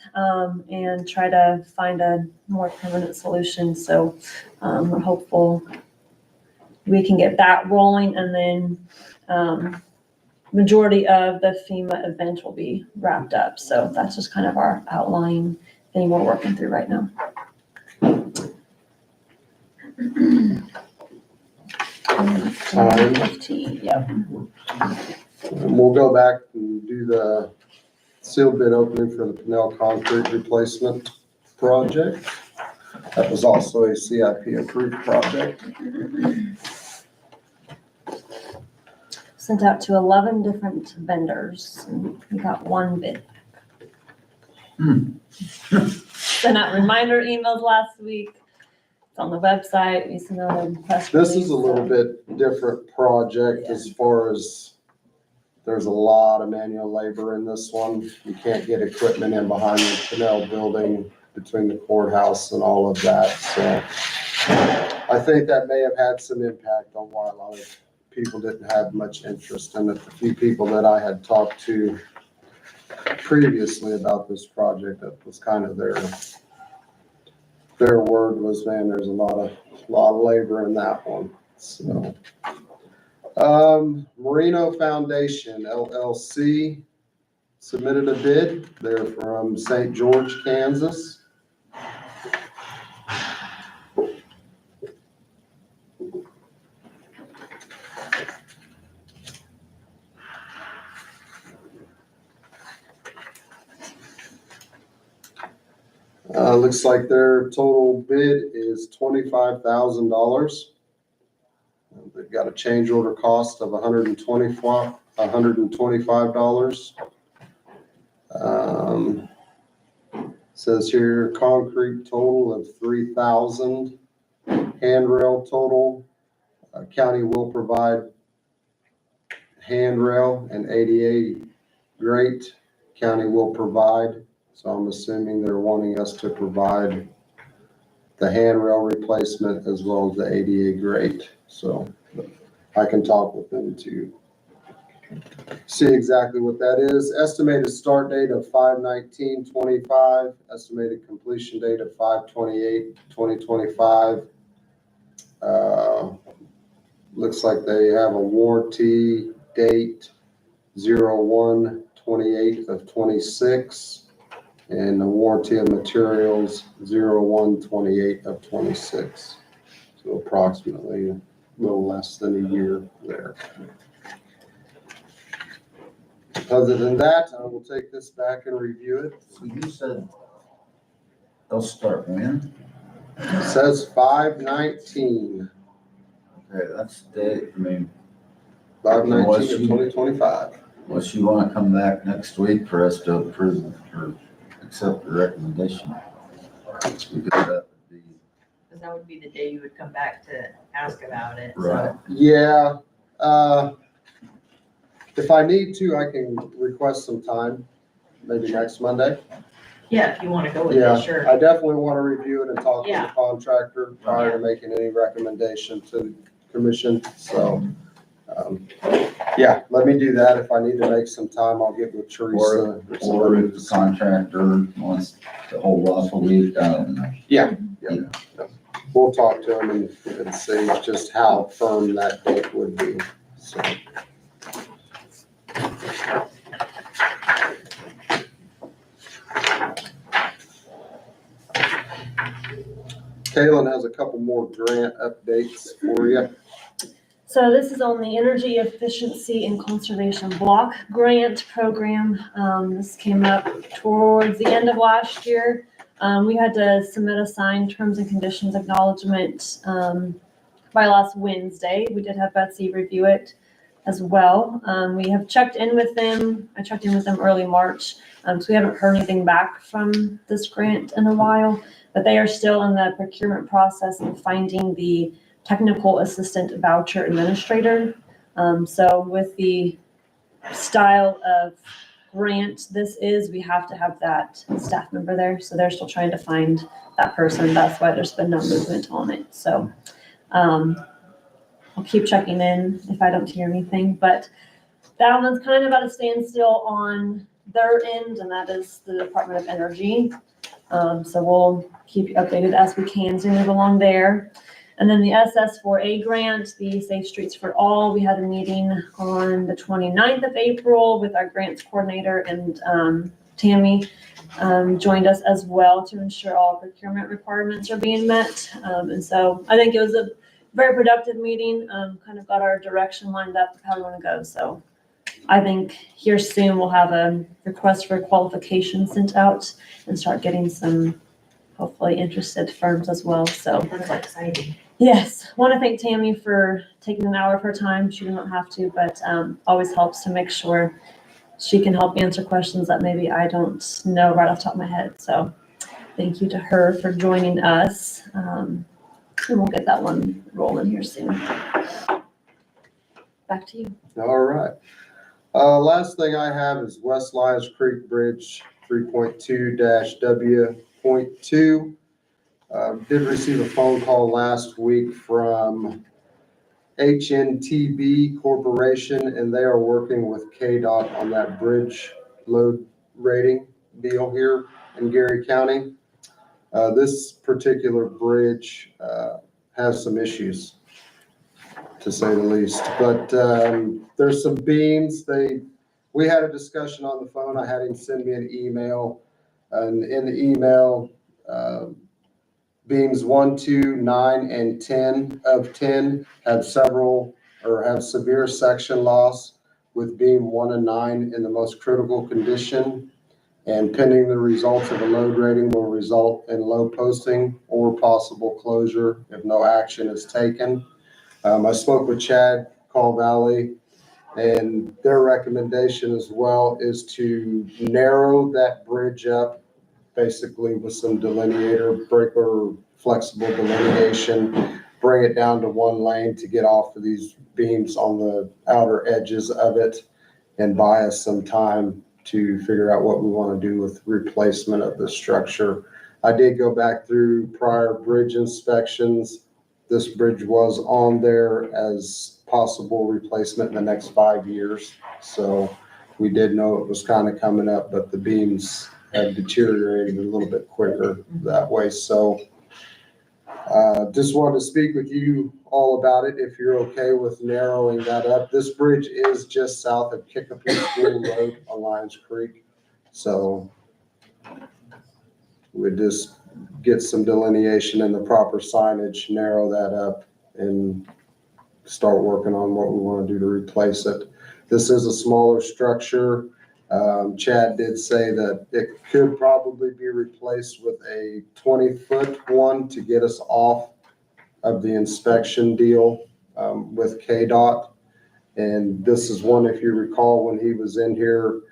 and try to find a more permanent solution. So we're hopeful we can get that rolling, and then majority of the FEMA event will be wrapped up. So that's just kind of our outline thing we're working through right now. 15, yep. And we'll go back and do the sealed bid opening for the Pinell concrete replacement project. That was also a CIP approved project. Sent out to 11 different vendors, and we got one bid. Sent out reminder emails last week. It's on the website. We sent out a press release. This is a little bit different project as far as there's a lot of manual labor in this one. You can't get equipment in behind the Pinell building between the courthouse and all of that. So I think that may have had some impact on why a lot of people didn't have much interest in it. The few people that I had talked to previously about this project, that was kind of their word was, man, there's a lot of labor in that one. So, Merino Foundation LLC submitted a bid. They're from St. George, Kansas. Looks like their total bid is $25,000. They've got a change order cost of $125. Says here concrete total of 3,000. Handrail total. County will provide handrail and ADA grate. County will provide. So I'm assuming they're wanting us to provide the handrail replacement as well as the ADA grate. So I can talk with them to see exactly what that is. Estimated start date of 5/19/25. Estimated completion date of 5/28/2025. Looks like they have a warranty date 01/28/26. And the warranty of materials 01/28/26. So approximately a little less than a year there. Other than that, I will take this back and review it. So you said they'll start when? It says 5/19. Okay, that's the date, I mean, 5/19/2025. unless you wanna come back next week for us to approve or accept the recommendation. Because that would be. Because that would be the day you would come back to ask about it. Right. Yeah, if I need to, I can request some time, maybe next Monday. Yeah, if you want to go with Yeah, it, sure. I definitely want to review it and talk to the Yeah. contractor prior to making any recommendation to the commission. So, yeah, let me do that. If I need to make some time, I'll get with Teresa. Or if the contractor wants to hold off a week, I don't know. Yeah. We'll talk to him and see just how firm that date would be, so. Kaylin has a couple more grant updates for you. So this is on the Energy Efficiency and Conservation Block Grant Program. This came up towards the end of last year. We had to submit a signed terms and conditions acknowledgement by last Wednesday. We did have Betsy review it as well. We have checked in with them. I checked in with them early March. So we haven't heard anything back from this grant in a while, but they are still in the procurement process of finding the technical assistant voucher administrator. So with the style of grant this is, we have to have that staff member there. So they're still trying to find that person. That's why there's been no movement on it. So I'll keep checking in if I don't hear anything, but that one's kind of at a standstill on their end, and that is the Department of Energy. So we'll keep you updated as we can as we move along there. And then the SS4A grant, the Safe Streets for All, we had a meeting on the 29th of April with our grants coordinator, and Tammy joined us as well to ensure all procurement requirements are being met. And so I think it was a very productive meeting, kind of got our direction lined up of how we want to go. So I think here soon we'll have a request for qualification sent out and start getting some hopefully interested firms as well. So That's exciting. yes, want to thank Tammy for taking an hour of her time. She didn't have to, but always helps to make sure she can help answer questions that maybe I don't know right off the top of my head. So thank you to her for joining us. And we'll get that one rolling here soon. Back to you. All right. Last thing I have is West Lyons Creek Bridge 3.2-W.2. Did receive a phone call last week from HNTB Corporation, and they are working with KDOT on that bridge load rating deal here in Geary County. This particular bridge has some issues, to say the least, but there's some beams. We had a discussion on the phone. I had him send me an email, and in the email, beams 1, 2, 9, and 10 of 10 have severe section loss, with beam 1 and 9 in the most critical condition, and pending the results of a load rating will result in low posting or possible closure if no action is taken. I spoke with Chad Call Valley, and their recommendation as well is to narrow that bridge up, basically with some delineator, breaker, flexible delineation, bring it down to one lane to get off of these beams on the outer edges of it, and buy us some time to figure out what we want to do with replacement of the structure. I did go back through prior bridge inspections. This bridge was on there as possible replacement in the next 5 years. So we did know it was kind of coming up, but the beams have deteriorated a little bit quicker that way. So just wanted to speak with you all about it, if you're okay with narrowing that up. This bridge is just south of Kickapoo School Road on Lyons Creek. So we just get some delineation and the proper signage, narrow that up, and start working on what we want to do to replace it. This is a smaller structure. Chad did say that it could probably be replaced with a 20-foot one to get us off of the inspection deal with KDOT. And this is one, if you recall, when he was in here,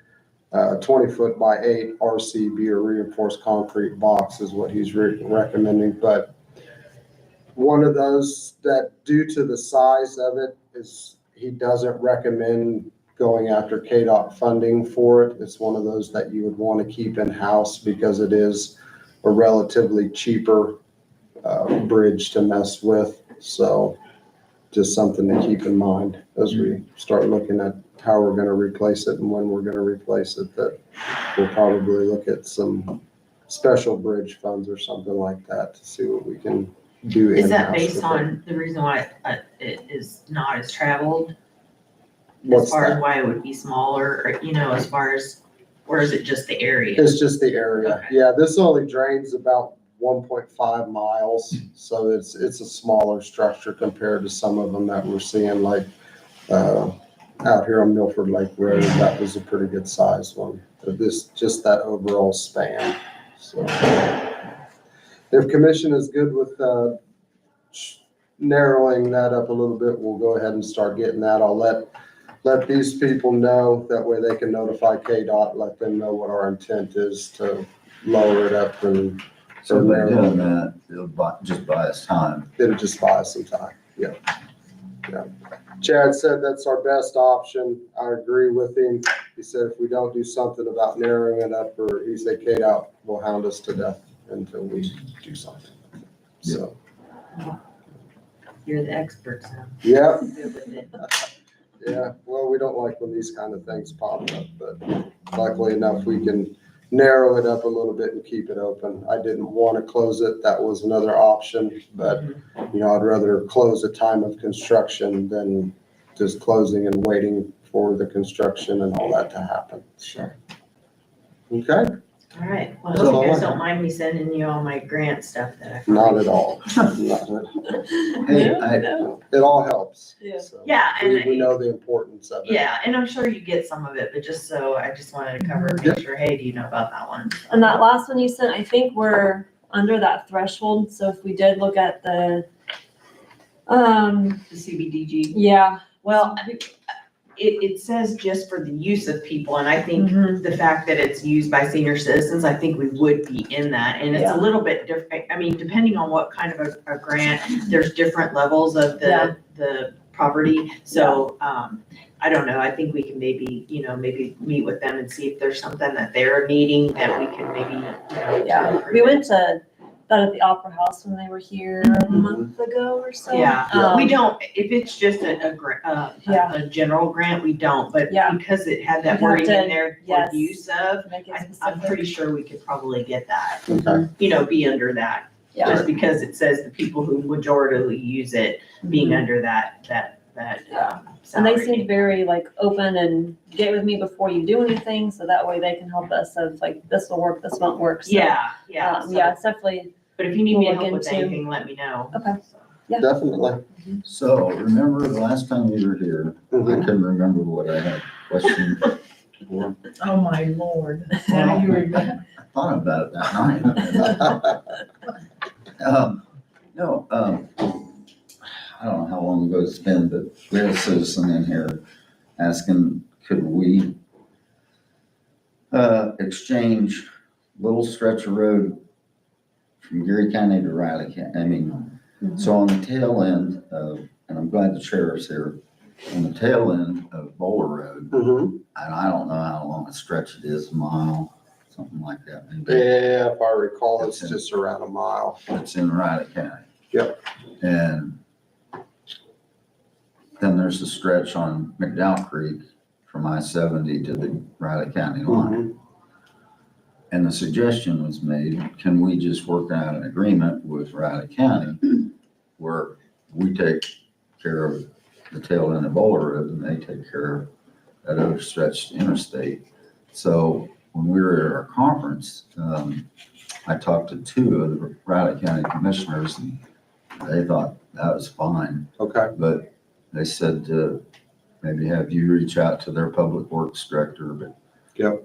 20-foot by 8 RCB, or reinforced concrete box, is what he's recommending. But one of those that, due to the size of it, is he doesn't recommend going after KDOT funding for it. It's one of those that you would want to keep in-house because it is a relatively cheaper bridge to mess with. So just something to keep in mind as we start looking at how we're going to replace it and when we're going to replace it, that we'll probably look at some special bridge funds or something like that to see what we can do. Is that in-house based with on the reason why it is not as traveled? What's As far that? as why it would be smaller, or, as far as, or is it just the area? It's just the area. Okay. Yeah, this only drains about 1.5 miles. So it's a smaller structure compared to some of them that we're seeing, like out here on Milford Lake Road. That was a pretty good sized one. But this, just that overall span. So if commission is good with narrowing that up a little bit, we'll go ahead and start getting that. I'll let these people know, that way they can notify KDOT, let them know what our intent is to lower it up. And So by doing that, it'll just buy us time. it'll just buy us some time. Yeah. Chad said that's our best option. I agree with him. He said if we don't do something about narrowing it up, or he said KDOT will hound us to death until we do something. So, You're the expert, so. yeah. Good with it. Yeah, well, we don't like when these kind of things pop up, but luckily enough, we can narrow it up a little bit and keep it open. I didn't want to close it. That was another option, but, you know, I'd rather close the time of construction than just closing and waiting for the construction and all that to happen. Sure. Okay? All right, well, I That's hope all you guys I have. don't mind me sending you all my grant stuff that I. Not at all. Hey, It all helps. Yeah. So Yeah, and- We know the importance of it. Yeah, and I'm sure you get some of it, but I just wanted to cover, make sure, hey, do you know about that one? And that last one you sent, I think we're under that threshold, so if we did look at the, The CBDG. yeah. Well, it says just for the use of people, and I think Mhm. the fact that it's used by senior citizens, I think we would be in that. And it's Yeah. a little bit different, I mean, depending on what kind of a grant, there's different levels of Yeah. the property. So, I don't know, I think we can maybe meet with them and see if there's something that they're needing that we can maybe, Yeah, we went to that at the Opera House when they were here a month ago or so. Yeah, we don't, if it's just Yeah. a general grant, we don't, but Yeah. because it had that We'd have wording to- in there yes. for use of, Make it I'm specific. pretty sure we could probably get that, Okay. be under that. Yeah. Just because it says the people who majority use it being Mhm. under that Yeah. And they salary. seemed very like open and get with me before you do anything, so that way they can help us of like, this will work, this won't work. So, Yeah, yeah, so- it's definitely, But if you need me to we'll look help with into- anything, let me know. Okay. Yeah. Definitely. So remember the last time you were here, I Mhm. couldn't remember what I had questioned for. Oh, my Lord. Now you remember. I thought about it that night. No, I don't know how long ago it's been, but we had a citizen in here asking, could we exchange little stretch of road from Geary County to Riley County? I mean, so on the tail end of, and I'm glad the sheriff's here, on the tail end of Bowler Road, Mhm. and I don't know how long a stretch it is, a mile, something like that, maybe. Yeah, if I recall, it's just around a mile. It's in Riley County. Yep. And then there's a stretch on McDowell Creek from I-70 to the Riley County line. Mhm. And the suggestion was made, can we just work out an agreement with Riley County where we take care of the tail end of Bowler Road and they take care of that other stretch to interstate? So when we were at our conference, I talked to two of the Riley County commissioners and they thought that was fine, Okay. but they said to maybe have you reach out to their public works director, but. Yep.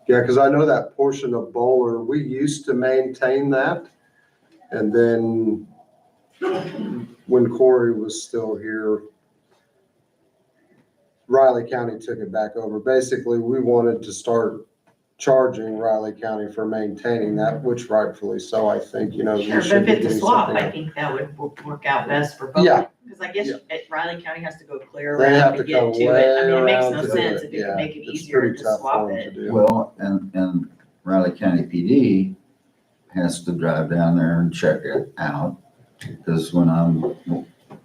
Yeah, because I know that portion of Bowler, we used to maintain that. And then when Corey was still here, Riley County took it back over. Basically, we wanted to start charging Riley County for maintaining that, which rightfully so, I think, we Sure, but should if be it's a doing swap, something. I think that would work out best for both. Yeah. Because I guess Yeah. Riley County has to go clear They have around to to get come to it. I way mean, it makes around no to do sense it. if you Yeah, can make it it's easier pretty to tough swap for them it. to do. well, and Riley County PD has to drive down there and check it out. Because when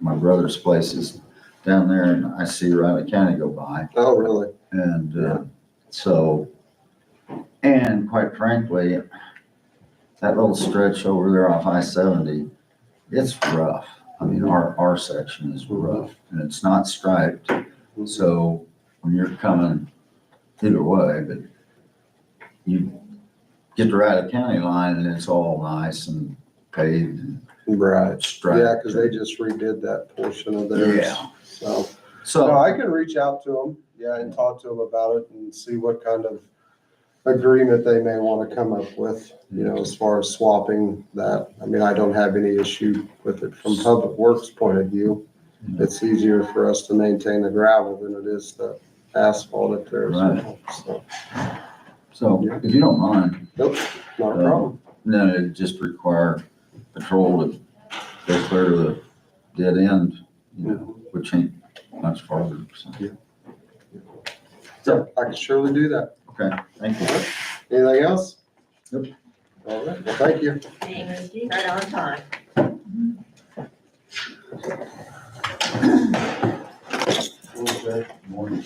my brother's place is down there and I see Riley County go by. Oh, really? And so, and quite frankly, that little stretch over there off I-70, it's rough. I mean, our section is rough and it's not striped. So when you're coming either way, but you get to Riley County line and it's all nice and paved and Right. striped. Yeah, because they just redid that portion of theirs. Yeah. So, no, So, I can reach out to them, yeah, and talk to them about it and see what kind of agreement they may want to come up with, as far as swapping that. I mean, I don't have any issue with it from Public Works point of view. It's easier for us to maintain the gravel than it is the asphalt up there as well. So, if you don't mind, nope, not a problem. then it'd just require patrol to go clear the dead end, which ain't much farther, so. So I can surely do that. Okay, thank you. Anything else? Nope. All right, well, thank you. Thank you. Right on time. Okay. Morning.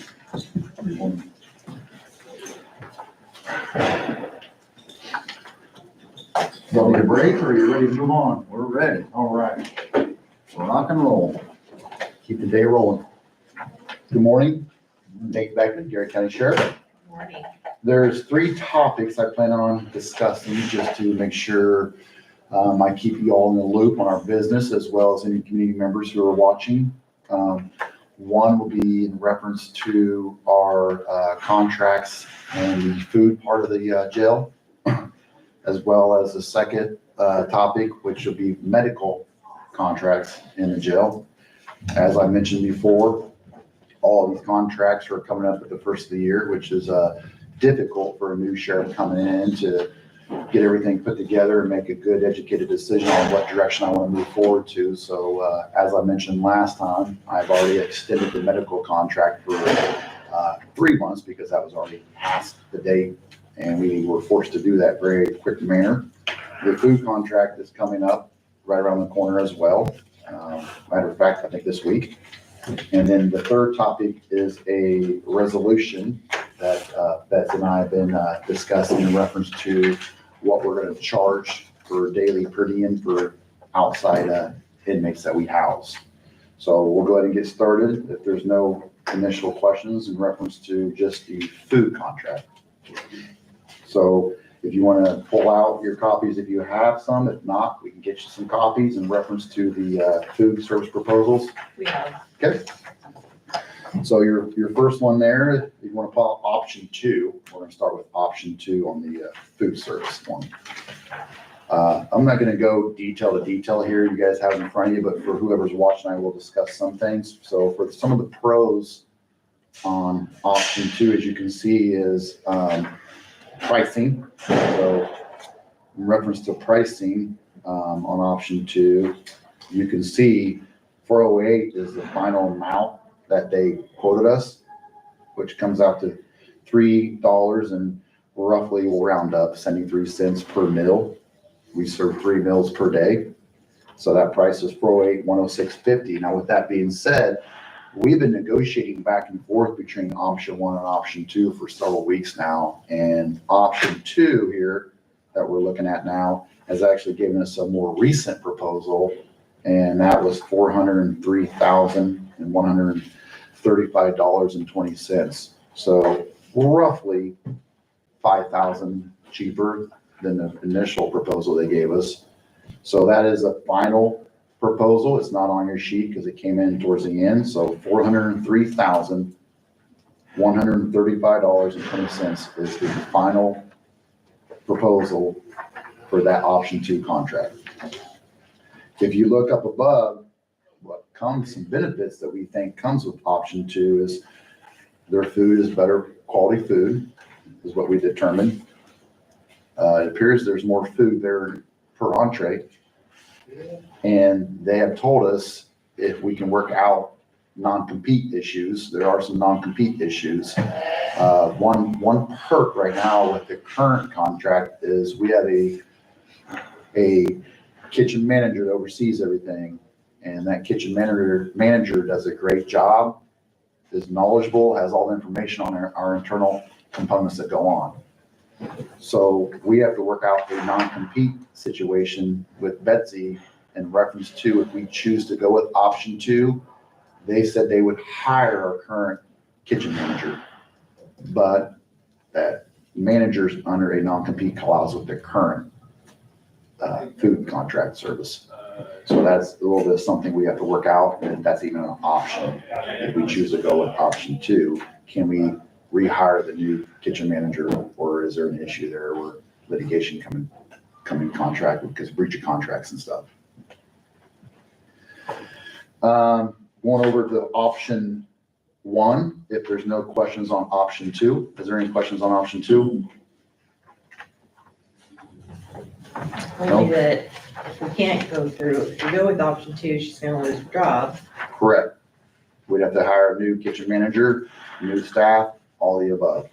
come on, we're ready. All right, We're rock and roll. keep the day rolling. Good morning, Nate Beckman, Geary County Sheriff. Morning. There's 3 topics I plan on discussing just to make sure I keep you all in the loop on our business as well as any community members who are watching. One will be in reference to our contracts and the food part of the jail, as well as the second topic, which will be medical contracts in the jail. As I mentioned before, all of these contracts are coming up at the first of the year, which is difficult for a new sheriff coming in to get everything put together and make a good educated decision on what direction I want to move forward to. So as I mentioned last time, I've already extended the medical contract for 3 months because that was already past the date and we were forced to do that very quick manner. The food contract is coming up right around the corner as well. Matter of fact, I think this week. And then the third topic is a resolution that Beth and I have been discussing in reference to what we're going to charge for daily per diem for outside inmates that we house. So we'll go ahead and get started if there's no initial questions in reference to just the food contract. So if you want to pull out your copies, if you have some, if not, we can get you some copies in reference to the food service proposals. We have. Okay. So your first one there, you want to pull out option 2. We're going to start with option 2 on the food service one. I'm not going to go detail to detail here. You guys have it in front of you, but for whoever's watching, I will discuss some things. So for some of the pros on option 2, as you can see, is pricing. So in reference to pricing on option 2, you can see 408 is the final amount that they quoted us, which comes out to $3 and roughly, we'll round up 73 cents per meal. We serve 3 meals per day. So that price is 408, 106.50. Now with that being said, we've been negotiating back and forth between option 1 and option 2 for several weeks now. And option 2 here that we're looking at now has actually given us a more recent proposal. And that was $403,135.20. So roughly $5,000 cheaper than the initial proposal they gave us. So that is a final proposal. It's not on your sheet because it came in towards the end. So $403,135.20 is the final proposal for that option 2 contract. If you look up above, what comes, some benefits that we think comes with option 2 is their food is better quality food, is what we determined. It appears there's more food there per entree. And they have told us if we can work out non-compete issues, there are some non-compete issues. One perk right now with the current contract is we have a kitchen manager that oversees everything. And that kitchen manager does a great job, is knowledgeable, has all the information on our internal components that go on. So we have to work out a non-compete situation with Betsy in reference to if we choose to go with option 2, they said they would hire our current kitchen manager, but that manager's under a non-compete clause with the current food contract service. So that's a little bit of something we have to work out, and that's even an option. If we choose to go with option 2, can we rehire the new kitchen manager, or is there an issue there where litigation come in contract because breach of contracts and stuff? Going over to option 1, if there's no questions on option 2, is there any questions on option 2? Only that if we can't go through, if we go with option 2, she's gonna lose her job. Correct. We'd have to hire a new kitchen manager, new staff, all the above.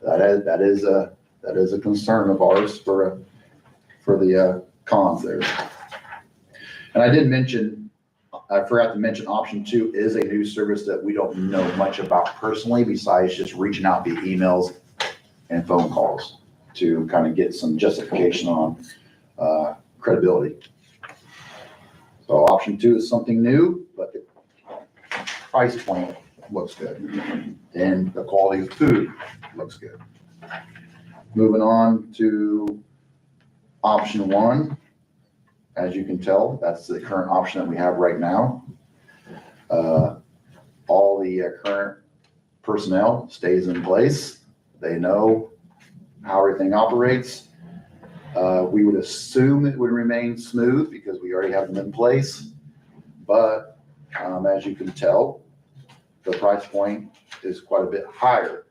That is a concern of ours for the cons there. And I forgot to mention option 2 is a new service that we don't know much about personally, besides just reaching out via emails and phone calls to kind of get some justification on credibility. Option 2 is something new, but the price point looks good. And the quality of food looks good. Moving on to Option 1. As you can tell, that's the current option that we have right now. All the current personnel stays in place. They know how everything operates. We would assume it would remain smooth because we already have them in place. But as you can tell, the price point is quite a bit higher.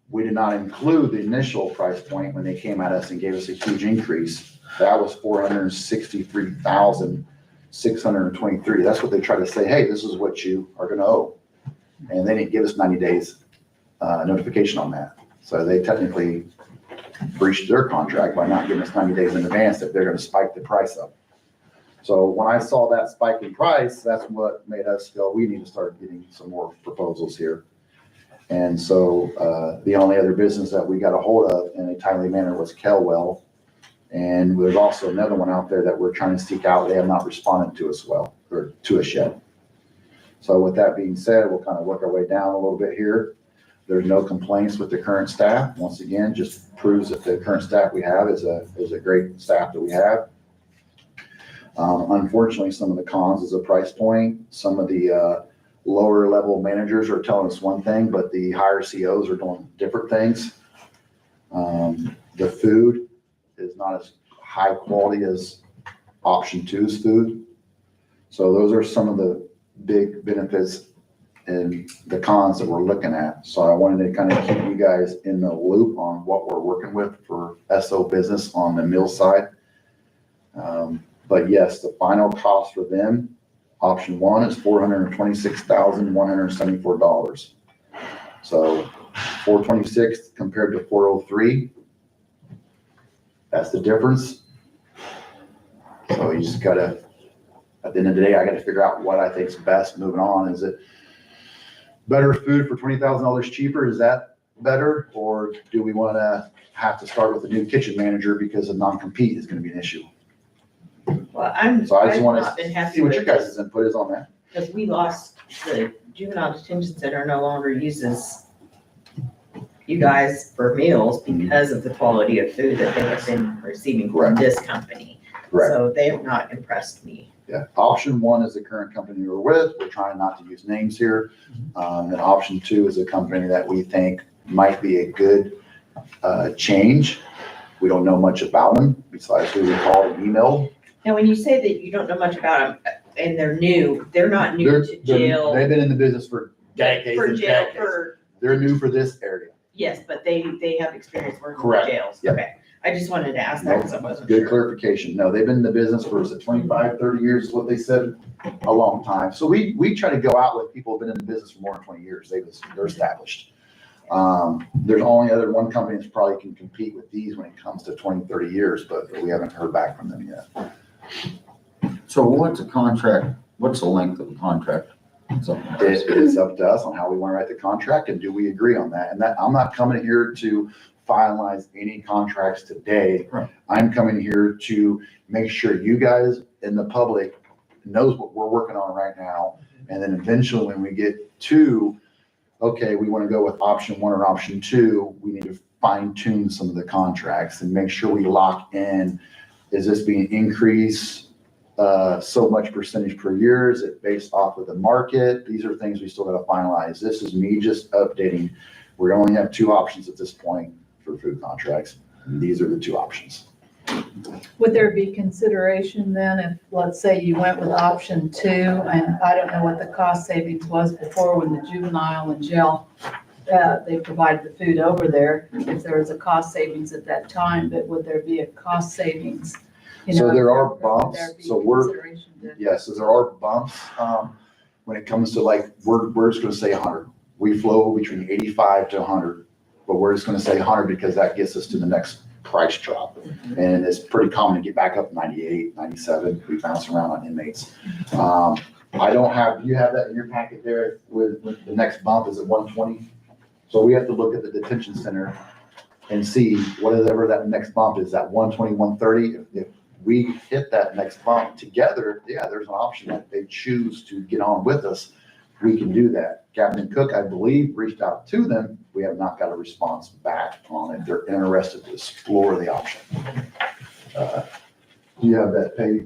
We did not include the initial price point when they came at us and gave us a huge increase. That was $463,623. That's what they try to say, hey, this is what you are gonna owe. And they didn't give us 90 days notification on that. So they technically breached their contract by not giving us 90 days in advance that they're gonna spike the price up. So when I saw that spike in price, that's what made us go, we need to start getting some more proposals here. And so the only other business that we got a hold of in a timely manner was Kelwell. And there's also another one out there that we're trying to seek out. They have not responded to us yet. So with that being said, we'll kind of work our way down a little bit here. There's no complaints with the current staff. Once again, just proves that the current staff we have is a great staff that we have. Unfortunately, some of the cons is a price point. Some of the lower level managers are telling us one thing, but the higher COs are doing different things. The food is not as high quality as Option 2's food. So those are some of the big benefits and the cons that we're looking at. So I wanted to kind of keep you guys in the loop on what we're working with for SO business on the mill side. But yes, the final cost for them, Option 1 is $426,174. So 426 compared to 403. That's the difference. So you just gotta, at the end of the day, I gotta figure out what I think is best moving on. Is it better food for $20,000 cheaper? Is that better? Or do we wanna have to start with a new kitchen manager because a non-compete is gonna be an issue? Well, So I just I've wanna not been happy see what with your guys' this, input is on that. because we lost, the juvenile detention center no longer uses you guys for meals because of the quality of food that they have been receiving from Correct. this company. Correct. So they have not impressed me. Yeah, Option 1 is the current company we're with. We're trying not to use names here. And Option 2 is a company that we think might be a good change. We don't know much about them besides who we called and emailed. Now, when you say that you don't know much about them and they're not new to jail. They've been in the business for decades For and jail, decades. for, They're new for this area. yes, but they have experience working Correct. in jails. Yep. Okay. I just wanted to ask that because I wasn't Good sure. clarification. No, they've been in the business for, is it 25, 30 years is what they said? A long time. So we try to go out with people who've been in the business for more than 20 years. They're established. There's only one company that probably can compete with these when it comes to 20, 30 years, but we haven't heard back from them yet. So what's the contract? What's the length of the contract? It is up to us on how we want to write the contract and do we agree on that? And that, I'm not coming here to finalize any contracts today. Right. I'm coming here to make sure you guys in the public knows what we're working on right now. And then eventually when we get to, okay, we want to go with Option 1 or Option 2, we need to fine tune some of the contracts and make sure we lock in. Is this being increased so much percentage per year? Is it based off of the market? These are things we still got to finalize. This is me just updating. We only have two options at this point for food contracts. And these are the two options. Would there be consideration then if, let's say you went with Option 2, and I don't know what the cost savings was before when the juvenile and jail, they provided the food over there, if there was a cost savings at that time, but would there be a cost savings? You So know, there are would bumps. there be So we're, consideration to- yes, so there are bumps when it comes to like, we're just gonna say 100. We flow between 85 to 100, but we're just gonna say 100 because that gets us to the next price drop. And it's pretty common to get back up 98, 97. We bounce around on inmates. I don't have, do you have that in your packet there with the next bump is at 120? So we have to look at the detention center and see whatever that next bump is, that 120, 130. If we hit that next bump together, yeah, there's an option that they choose to get on with us. We can do that. Captain Cook, I believe, reached out to them. We have not got a response back on it. They're interested to explore the option. You have that pay,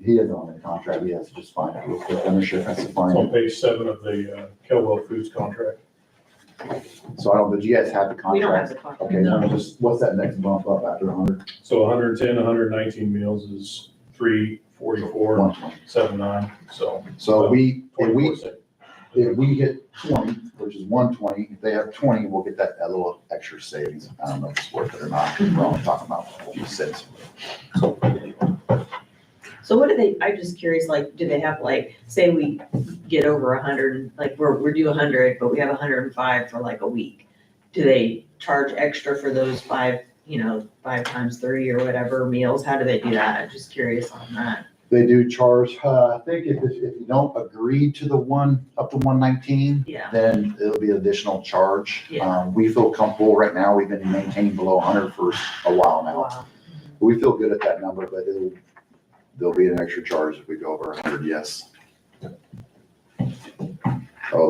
he is on the contract. He has to just find it real quick. Ownership has to It's find on it. page 7 of the Kelwell Foods contract. So I don't, but you guys have the contract? We don't have the contract. Okay, so just, what's that next bump up after 100? So 110, 119 meals is 344, 79, so. So if we 24 hit 20, which is 120, if they have 20, we'll get that little extra savings. I don't know if it's worth it or not. We're only talking about a few cents. So what do they, I'm just curious, like, do they have like, say we get over 100, like we're due 100, but we have 105 for like a week. Do they charge extra for those 5 times 3 or whatever meals? How do they do that? I'm just curious on that. They do charge, I think if you don't agree to the one, up to 119, Yeah. then it'll be an additional charge. Yeah. We feel comfortable right now. We've been maintaining below 100 for a while now. Wow. We feel good at that number, but there'll be an extra charge if we go over 100, yes. So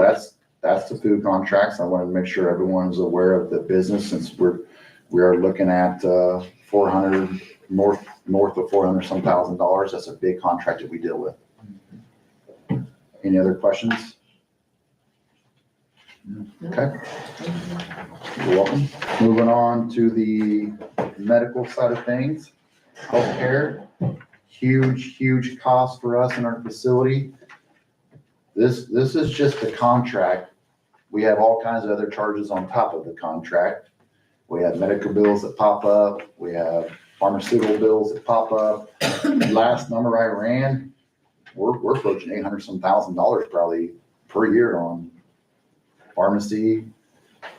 that's the food contracts. I wanted to make sure everyone's aware of the business since we are looking at 400, north of 400 some $1,000. That's a big contract that we deal with. Any other questions? Okay. You're welcome. Moving on to the medical side of things. Healthcare, huge cost for us in our facility. This is just the contract. We have all kinds of other charges on top of the contract. We have medical bills that pop up. We have pharmaceutical bills that pop up. Last number I ran, we're approaching 800 some $1,000 probably per year on pharmacy,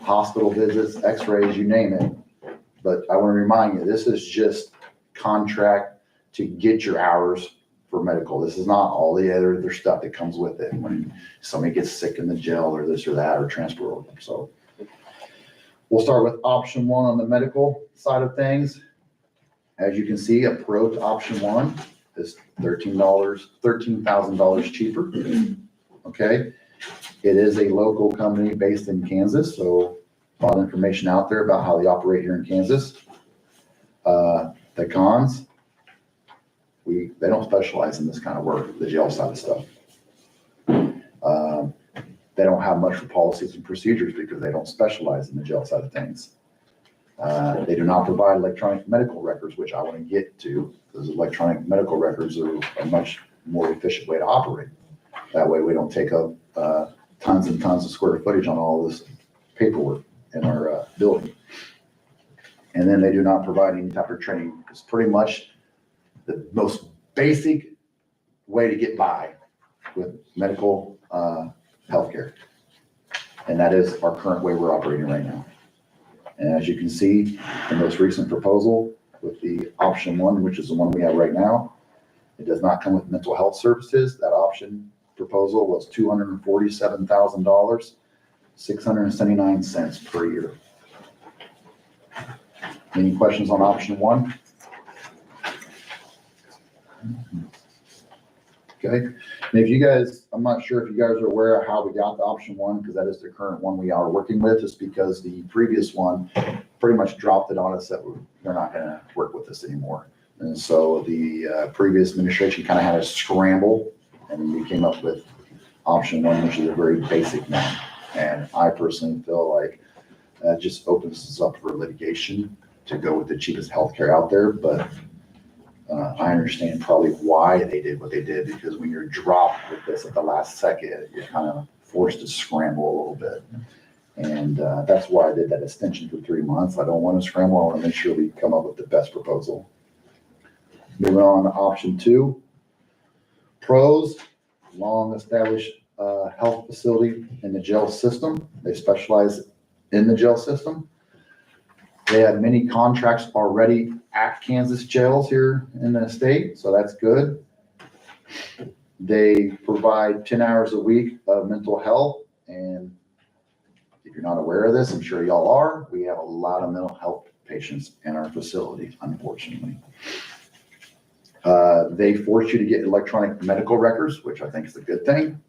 hospital visits, x-rays, you name it. But I want to remind you, this is just contract to get your hours for medical. This is not all the other stuff that comes with it when somebody gets sick in the jail or this or that or transport. So we'll start with option 1 on the medical side of things. As you can see, approach option 1 is $13,000 cheaper. Okay. It is a local company based in Kansas, so a lot of information out there about how they operate here in Kansas. The cons, they don't specialize in this kind of work, the jail side of stuff. They don't have much for policies and procedures because they don't specialize in the jail side of things. They do not provide electronic medical records, which I want to get to, because electronic medical records are a much more efficient way to operate. That way we don't take up tons and tons of square footage on all this paperwork in our building. And then they do not provide any type of training. It's pretty much the most basic way to get by with medical healthcare. And that is our current way we're operating right now. And as you can see, the most recent proposal with the option 1, which is the one we have right now, it does not come with mental health services. That option proposal was $247,000, 679 cents per year. Any questions on option 1? Okay, and if you guys, I'm not sure if you guys are aware of how we got the option 1, because that is the current one we are working with. It's because the previous one pretty much dropped it on us that they're not going to work with us anymore. And so the previous administration kind of had a scramble, and we came up with option 1, which is a very basic one. And I personally feel like that just opens us up for litigation to go with the cheapest healthcare out there. But I understand probably why they did what they did, because when you're dropped with this at the last second, you're kind of forced to scramble a little bit. And that's why I did that extension for 3 months. I don't want to scramble. I want to make sure we come up with the best proposal. Moving on to option 2. Pros, long established health facility in the jail system. They specialize in the jail system. They have many contracts already at Kansas jails here in the state, so that's good. They provide 10 hours a week of mental health, and if you're not aware of this, I'm sure y'all are, we have a lot of mental health patients in our facility, unfortunately. They force you to get electronic medical records, which I think is a good thing.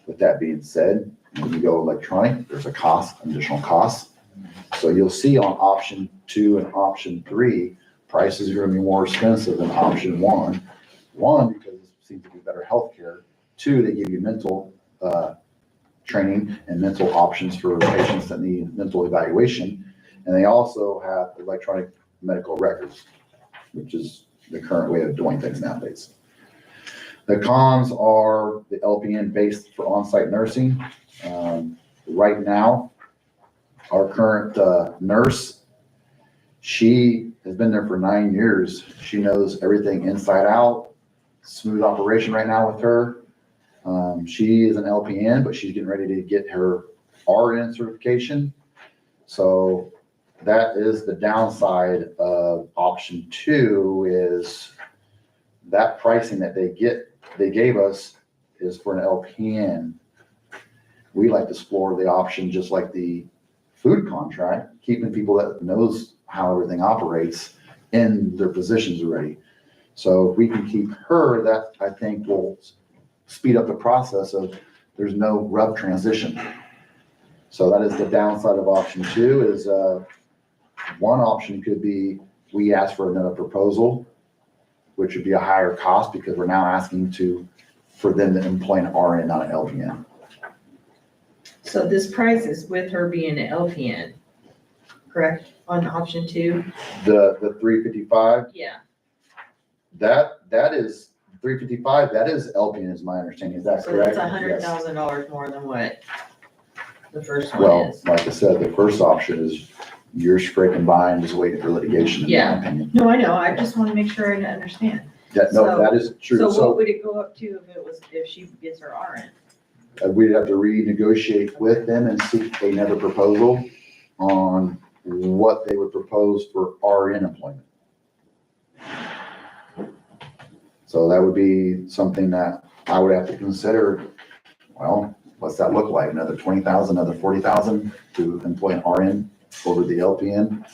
With that being said, when you go electronic, there's a cost, additional cost. So you'll see on option 2 and option 3, prices are gonna be more expensive than option 1. 1, because it seems to be better healthcare. 2, they give you mental training and mental options for patients that need mental evaluation. And they also have electronic medical records, which is the current way of doing things nowadays. The cons are the LPN based for on-site nursing. Right now, our current nurse, she has been there for 9 years. She knows everything inside out. Smooth operation right now with her. She is an LPN, but she's getting ready to get her RN certification. So that is the downside of option 2, is that pricing that they gave us is for an LPN. We like to explore the option, just like the food contract, keeping people that knows how everything operates in their positions already. So if we can keep her, that I think will speed up the process of there's no rough transition. So that is the downside of option 2 is one option could be we ask for another proposal, which would be a higher cost because we're now asking for them to employ an RN, not an LPN. So this price is with her being an LPN, correct, on option 2? The 355, Yeah. that is 355, that is LPN is my understanding. Is that So correct? that's Yes. $100,000 more than what the first one Well, is. like I said, the first option is you're scraping by and just waiting for litigation, in Yeah. my opinion. No, I know, I just wanna make sure I understand. No, So- that is true. So So what would it go up to if she gets her RN? we'd have to renegotiate with them and seek another proposal on what they would propose for RN employment. So that would be something that I would have to consider. Well, what's that look like? Another 20,000, another 40,000 to employ an RN over the LPN?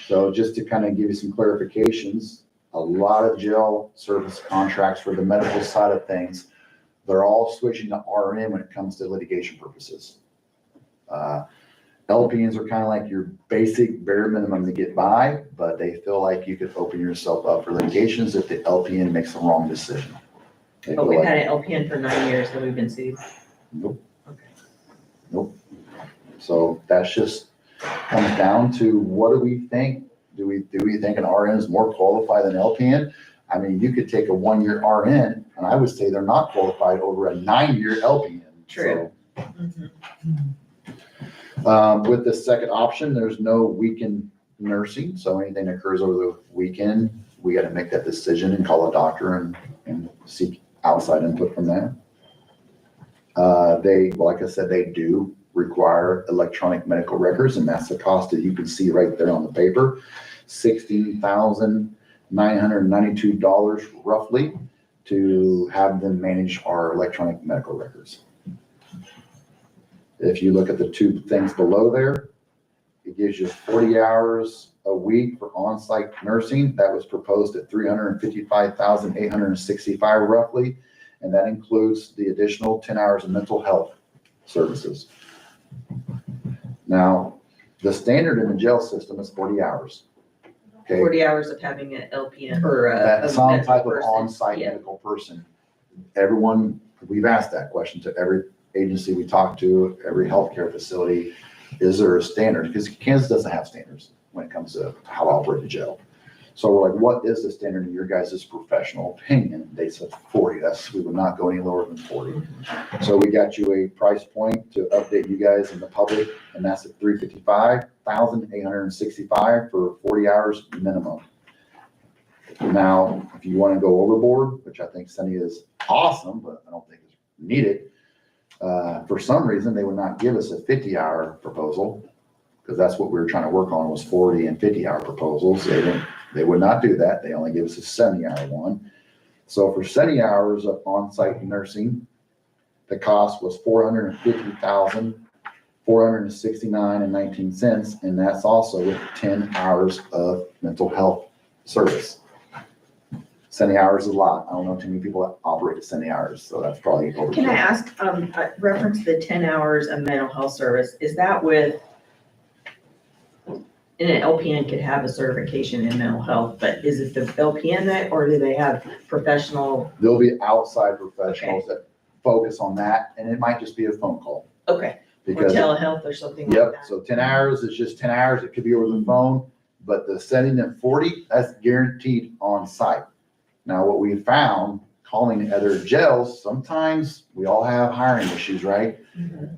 So just to kind of give you some clarifications, a lot of jail service contracts for the medical side of things, they're all switching to RN when it comes to litigation purposes. LPNs are kind of like your basic bare minimum to get by, but they feel like you could open yourself up for litigations if the LPN makes the wrong decision. They But feel we've like- had an LPN for 9 years, so we've been sued. Nope. Okay. Nope. So that's just comes down to what do we think? Do we think an RN is more qualified than LPN? I mean, you could take a 1-year RN and I would say they're not qualified over a 9-year LPN. True. With the second option, there's no weekend nursing. So anything that occurs over the weekend, we got to make that decision and call a doctor and seek outside input from them. Like I said, they do require electronic medical records, and that's the cost that you can see right there on the paper, $16,992 roughly to have them manage our electronic medical records. If you look at the 2 things below there, it gives you 40 hours a week for on-site nursing. That was proposed at $355,865 roughly, and that includes the additional 10 hours of mental health services. Now, the standard in the jail system is 40 hours. Okay, 40 hours of having an LPN or a some medical type of person. on-site Yeah. medical person. Everyone, we've asked that question to every agency we talk to, every healthcare facility. Is there a standard? Because Kansas doesn't have standards when it comes to how to operate a jail. So we're like, what is the standard in your guys' professional opinion? They said 40. We would not go any lower than 40. So we got you a price point to update you guys in the public, and that's at $355,865 for 40 hours minimum. Now, if you want to go overboard, which I think Sunny is awesome, but I don't think it's needed. For some reason, they would not give us a 50-hour proposal, because that's what we were trying to work on was 40 and 50-hour proposals. They would not do that. They only give us a 70-hour one. So for 70 hours of on-site nursing, the cost was $450,469.19, and that's also with 10 hours of mental health service. 70 hours is a lot. I don't know too many people that operate at 70 hours, so that's probably overkill. Can I ask, reference the 10 hours of mental health service, is that with, and an LPN could have a certification in mental health, but is it the LPN that, or do they have professional? There'll be outside professionals that focus on that, and it might just be a phone call. Okay, or Because, telehealth or something like yep, that? so 10 hours is just 10 hours. It could be over the phone, but the 70 and 40, that's guaranteed on site. Now, what we found, calling other jails, sometimes we all have hiring issues, right?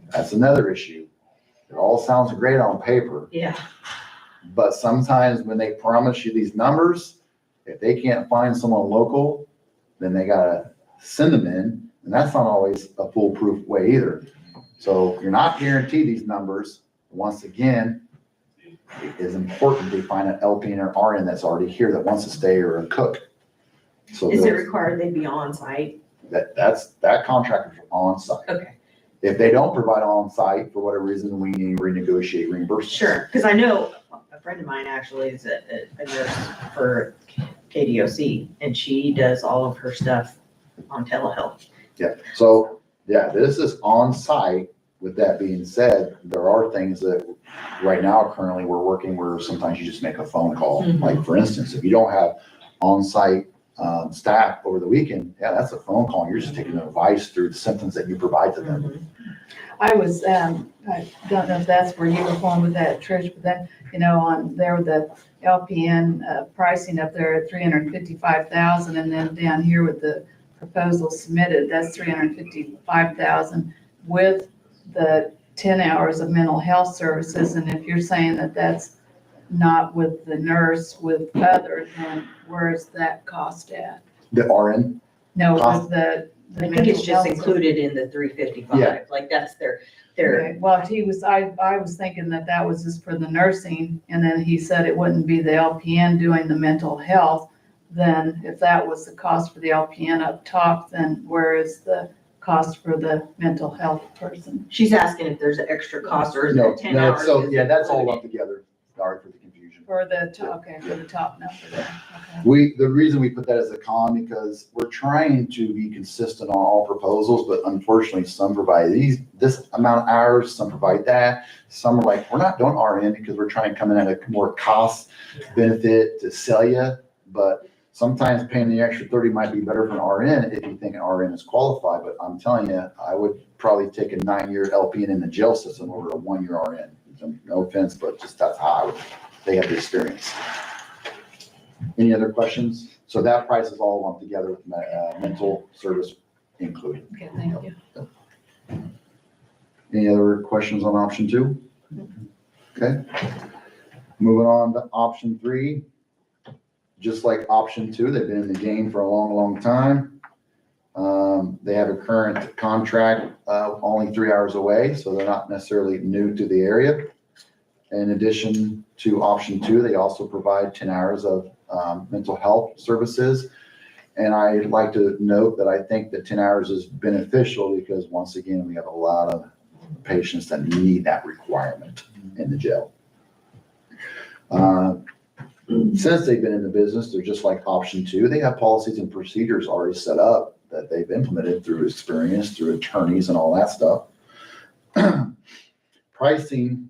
That's another issue. It all sounds great on paper, Yeah, but sometimes when they promise you these numbers, if they can't find someone local, then they gotta send them in, and that's not always a foolproof way either. So you're not guaranteed these numbers. Once again, it is important to find an LPN or RN that's already here that wants to stay, or a cook. So is it those- required they be on site? that contract is on site. Okay, If they don't provide on site for whatever reason, we need to renegotiate reimbursement. sure, because I know a friend of mine actually is a nurse for KDOC, and she does all of her stuff on telehealth. Yeah, so, yeah, this is on site. With that being said, there are things that right now currently we're working where sometimes you just make a phone call. Mhm. Like for instance, if you don't have on-site staff over the weekend, yeah, that's a phone call. You're just taking advice through the symptoms that you provide to them. I was, I don't know if that's where you were going with that, Trish, but then, on there with the LPN pricing up there at 355,000, and then down here with the proposal submitted, that's 355,000 with the 10 hours of mental health services. And if you're saying that that's not with the nurse, with other, then where's that cost at? The RN, No, Cost- with the I think mental it's just health included in the 355, Yeah. like that's their, Okay, well, I was thinking that was just for the nursing, and then he said it wouldn't be the LPN doing the mental health. Then if that was the cost for the LPN up top, then where is the cost for the mental health person? she's asking if there's an extra cost or is no, it 10 no, hours? so, is yeah, that's all included? lumped together. Sorry for the confusion. For the top number there, okay. The reason we put that as a con, because we're trying to be consistent on all proposals, but unfortunately, some provide this amount of hours, some provide that. Some are like, we're not doing RN because we're trying to come in at a more cost benefit to sell you. But sometimes paying the extra 30 might be better for an RN if you think an RN is qualified. But I'm telling you, I would probably take a 9-year LPN in the jail system over a 1-year RN. No offense, but just that's how they have the experience. Any other questions? So that price is all lumped together with mental service included. Okay, thank you. Any other questions on option 2? Okay. Moving on to option 3. Just like option 2, they've been in the game for a long, long time. They have a current contract only 3 hours away, so they're not necessarily new to the area. In addition to option 2, they also provide 10 hours of mental health services. And I'd like to note that I think that 10 hours is beneficial because once again, we have a lot of patients that need that requirement in the jail. Since they've been in the business, they're just like option 2. They have policies and procedures already set up that they've implemented through experience, through attorneys and all that stuff. Pricing.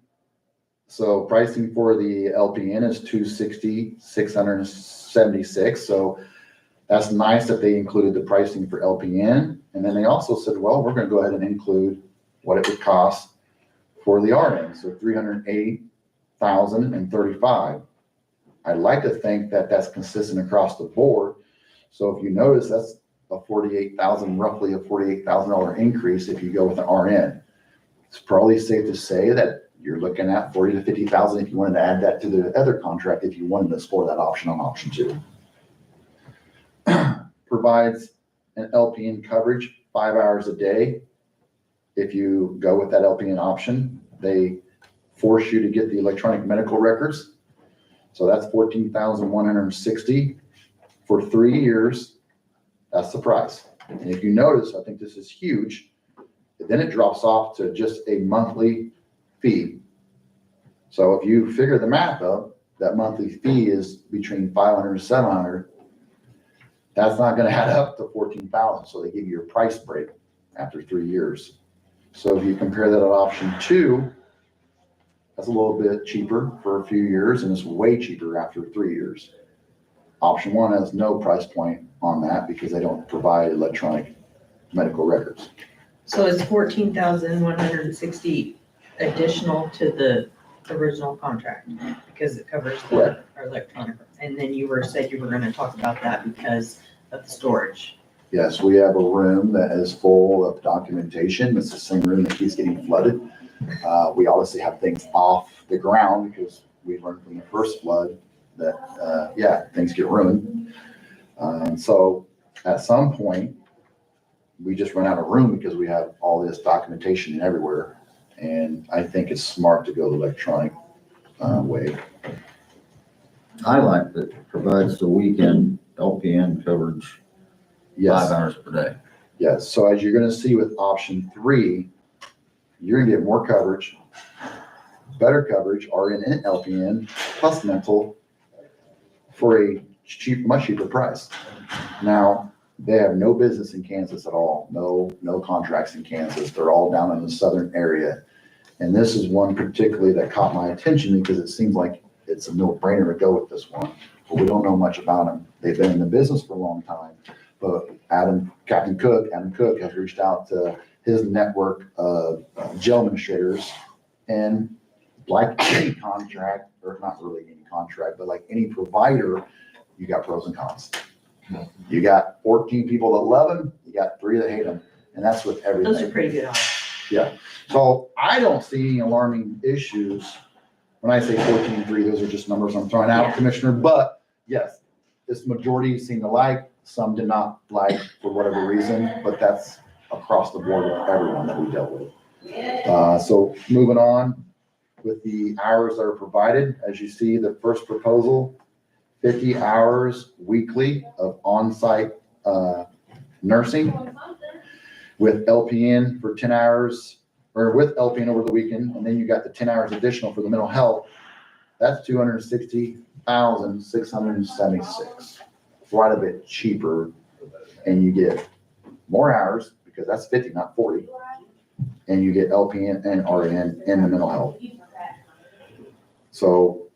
So pricing for the LPN is $260, $676. So that's nice that they included the pricing for LPN. And then they also said, well, we're going to go ahead and include what it would cost for the RN. So $308,035. I'd like to think that that's consistent across the board. So if you notice, that's a roughly a $48,000 increase if you go with an RN. It's probably safe to say that you're looking at 40 to 50,000 if you wanted to add that to the other contract, if you wanted to explore that option on option 2. Provides an LPN coverage 5 hours a day. If you go with that LPN option, they force you to get the electronic medical records. So that's $14,160 for 3 years. That's the price. And if you notice, I think this is huge. Then it drops off to just a monthly fee. So if you figure the math up, that monthly fee is between $500 and $700. That's not gonna add up to 14,000, so they give you a price break after 3 years. So if you compare that to option 2, that's a little bit cheaper for a few years, and it's way cheaper after 3 years. Option 1 has no price point on that because they don't provide electronic medical records. So it's 14,160 additional to the original contract because it covers the our electronic. And then said you were gonna talk about that because of the storage. Yes, we have a room that is full of documentation. It's the same room that keeps getting flooded. We obviously have things off the ground because we learned from the first flood that, things get ruined. So at some point, we just run out of room because we have all this documentation everywhere. And I think it's smart to go the electronic way. I like that it provides the weekend LPN coverage, 5 Yes, hours per day. yes. So as you're gonna see with option 3, you're gonna get more coverage, better coverage, RN and LPN, plus mental for a much cheaper price. Now, they have no business in Kansas at all. No contracts in Kansas. They're all down in the southern area. And this is one particularly that caught my attention because it seems like it's a no-brainer to go with this one, but we don't know much about them. They've been in the business for a long time, but Adam Cook has reached out to his network of jail administrators, and like any contract, or not really any contract, but like any provider, you got pros and cons. You got 14 people that love him, you got 3 that hate him, and that's with everything. Those are pretty good odds. So I don't see any alarming issues. When I say 14-3, those are just numbers I'm throwing out, Yeah. Commissioner, but yes, this majority seem to like, some did not like for whatever reason, but that's across the board with everyone that we dealt with. So moving on with the hours that are provided, as you see, the first proposal, 50 hours weekly of on-site nursing with LPN for 10 hours, or with LPN over the weekend, and then you got the 10 hours additional for the mental health. That's 260,676, quite a bit cheaper, and you get more hours because that's 50, not 40, and you get LPN and RN in the mental health. So,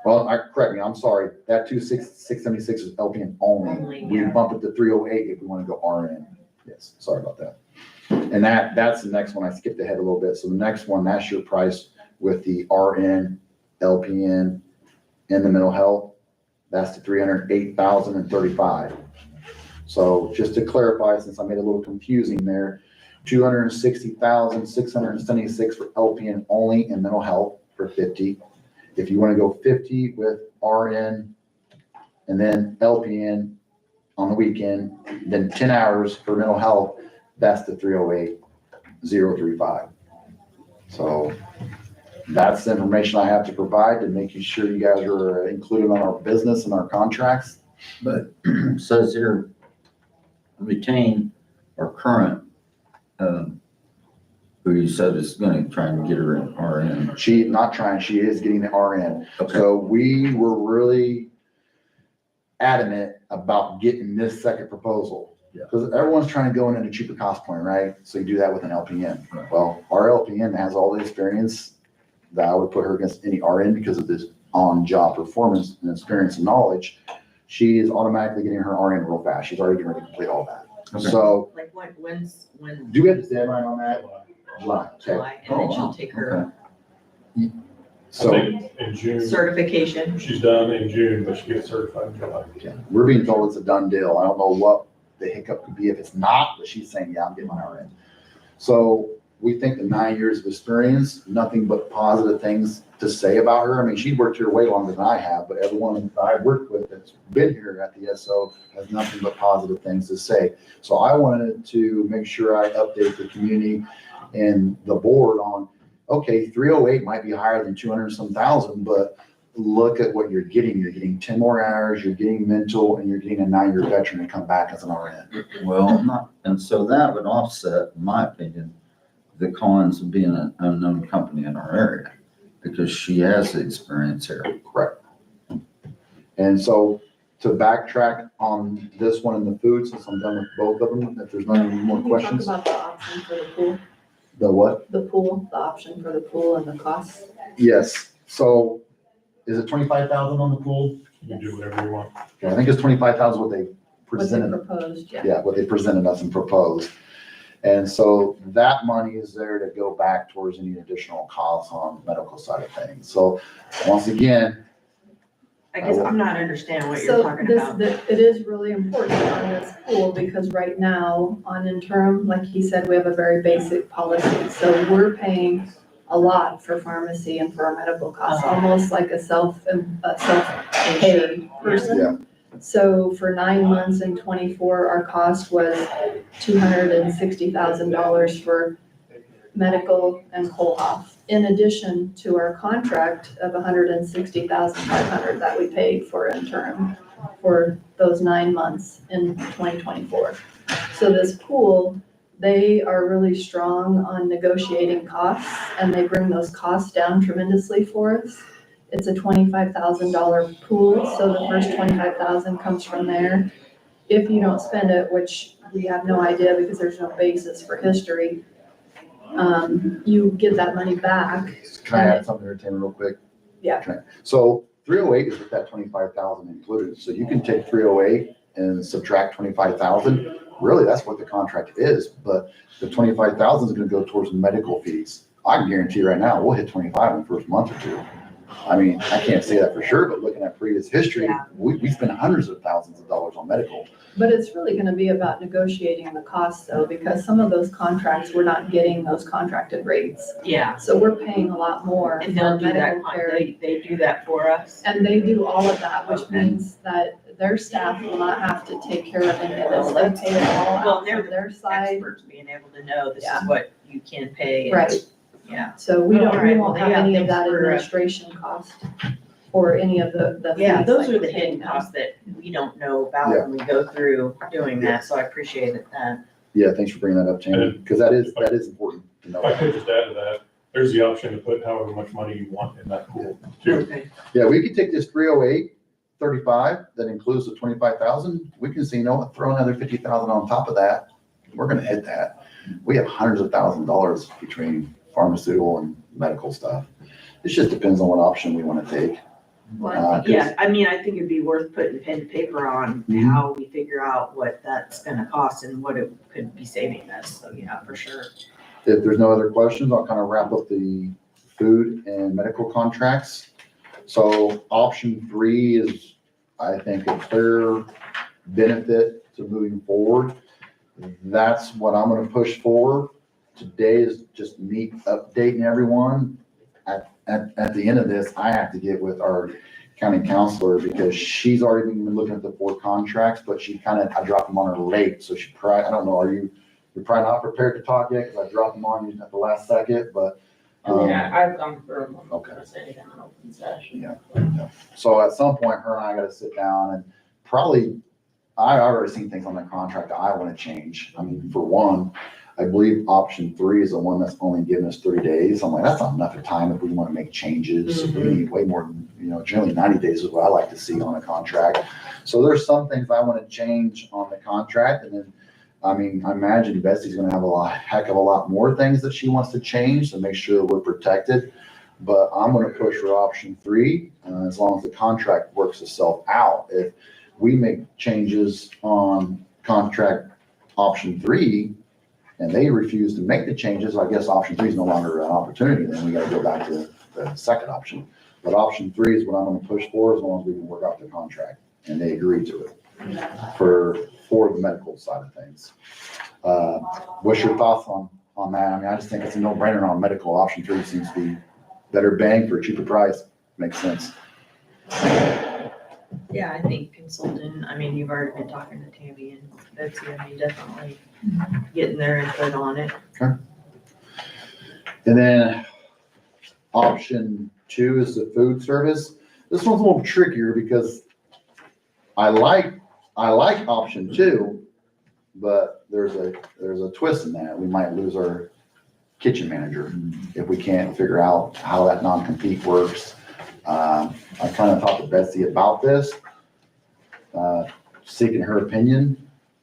well, correct me, I'm sorry, that 26676 is LPN only. We bump it to 308 if we want to go RN. Yes, sorry about that. And that's the next one. I skipped ahead a little bit. So the next one, that's your price with the RN, LPN, and the mental health. That's the 308,035. So just to clarify, since I made it a little confusing there, 260,676 for LPN only and mental health for 50. If you want to go 50 with RN and then LPN on the weekend, then 10 hours for mental health, that's the 308,035. So that's the information I have to provide to making sure you guys are included on our business and our contracts. But it says here, retain our current, who you said is gonna try and get her in RN. She is getting the RN. Okay. So we were really adamant about getting this second proposal. Yeah. Because everyone's trying to go in at a cheaper cost point, right? So you do that with an LPN. Right. Well, our LPN has all the experience that I would put her against any RN because of this on-job performance and experience and knowledge. She is automatically getting her RN real fast. She's already getting ready to complete all that. Okay. So Like when do we have the deadline on that? July. Okay. July, and then Oh, she'll wow. take her So I think in June, certification. she's done in June, but she gets certified in July. we're being told it's a done deal. I don't know what the hiccup could be if it's not, but she's saying, yeah, I'm getting my RN. So we think the 9 years of experience, nothing but positive things to say about her. I mean, she worked here way longer than I have, but everyone I've worked with that's been here at the SO has nothing but positive things to say. So I wanted to make sure I update the community and the board on, okay, 308 might be higher than 200 and some thousand, but look at what you're getting. You're getting 10 more hours, you're getting mental, and you're getting a 9-year veteran to come back as an RN. Well, and so that would offset, in my opinion, the cons of being an unknown company in our area, because she has the experience here. Correct. And so to backtrack on this one and the food, since I'm done with both of them, if there's not any more Can you talk questions? about the option for the pool, The what? the option for the pool and the costs? Yes, so is it 25,000 on the pool? You can do whatever you want. Okay, I think it's 25,000 what they What they presented. proposed, yeah. Yeah, what they presented us and proposed. And so that money is there to go back towards any additional costs on the medical side of things. So once again, I guess I'm not understanding what you're So talking this, about. it is really important on this pool because right now on interim, like he said, we have a very basic policy. So we're paying a lot for pharmacy and for our medical costs, almost like a self-pay person. So for 9 months in 24, our cost was $260,000 for medical and whole health, in addition to our contract of $160,500 that we paid for interim for those 9 months in 2024. So this pool, they are really strong on negotiating costs, and they bring those costs down tremendously for us. It's a $25,000 pool, so the first $25,000 comes from there. If you don't spend it, which we have no idea because there's no basis for history, you get that money back. can I add something there, Tammy, real quick? Yeah. Okay. So 308 is with that 25,000 included. So you can take 308 and subtract 25,000. Really, that's what the contract is, but the 25,000 is gonna go towards medical fees. I can guarantee right now, we'll hit 25 in the first month or two. I mean, I can't say that for sure, but looking at previous history, Yeah. we spend hundreds of thousands of dollars on medical. But it's really gonna be about negotiating the costs though, because some of those contracts, we're not getting those contracted rates. Yeah, So we're paying a lot more and for they'll do that, medical care. they do that for us. And they do all of that, which means that their staff will not have to take care of any of this. They pay it all Well, out they're from their side. Experts being able to know this Yeah. is what you can pay. and- Right. Yeah. So we All don't, we right, well, won't have yeah, any of thanks that for, administration cost or any of the Yeah, fees those like are the paying hidden them. costs that we don't know about when we go through doing that, so I appreciate that. Yeah, thanks for bringing that up, Tammy, because that is important to know. If I could just add to that, there's the option to put however much money you want in that pool too. Okay. Yeah, we could take this 308.35 that includes the 25,000. We can say, you know what, throw another 50,000 on top of that. We're gonna hit that. We have hundreds of thousands of dollars between pharmaceutical and medical stuff. It just depends on what option we wanna take. Well, yeah, I mean, I think it'd be worth putting pen to paper on Mhm. how we figure out what that's gonna cost and what it could be saving us, so yeah, for sure. If there's no other questions, I'll kind of wrap up the food and medical contracts. So option 3 is, I think, a clear benefit to moving forward. That's what I'm gonna push for. Today is just me updating everyone. At the end of this, I have to get with our county counselor because she's already been looking at the 4 contracts, but I dropped them on her late, so she probably, I don't know, you're probably not prepared to talk yet because I dropped them on you at the last second, but. I mean, I've gone through them. I'm not Okay. gonna say anything in open session. Yeah. So at some point, her and I gotta sit down and probably, I already seen things on the contract that I wanna change. I mean, for one, I believe option 3 is the one that's only giving us 30 days. I'm like, that's not enough of time if we wanna make changes. We need way more, generally 90 days is what I like to see on a contract. So there's some things I wanna change on the contract, and then, I mean, I imagine Betsy's gonna have heck of a lot more things that she wants to change to make sure that we're protected. But I'm gonna push for option 3, as long as the contract works itself out. If we make changes on contract option 3, and they refuse to make the changes, I guess option 3 is no longer an opportunity, then we gotta go back to the second option. But option 3 is what I'm gonna push for, as long as we can work out the contract, and they agree to it for the medical side of things. What's your thoughts on that? I mean, I just think it's a no-brainer on medical. Option 3 seems to be better bang for a cheaper price. Makes sense. Yeah, I think consultant, I mean, you've already been talking to Tammy and Betsy, I mean, definitely getting their input on it. And then option 2 is the food service. This one's a little trickier because I like option 2, but there's a twist in that. We might lose our kitchen manager if we can't figure out how that non-compete works. I kind of talked to Betsy about this. seeking her opinion.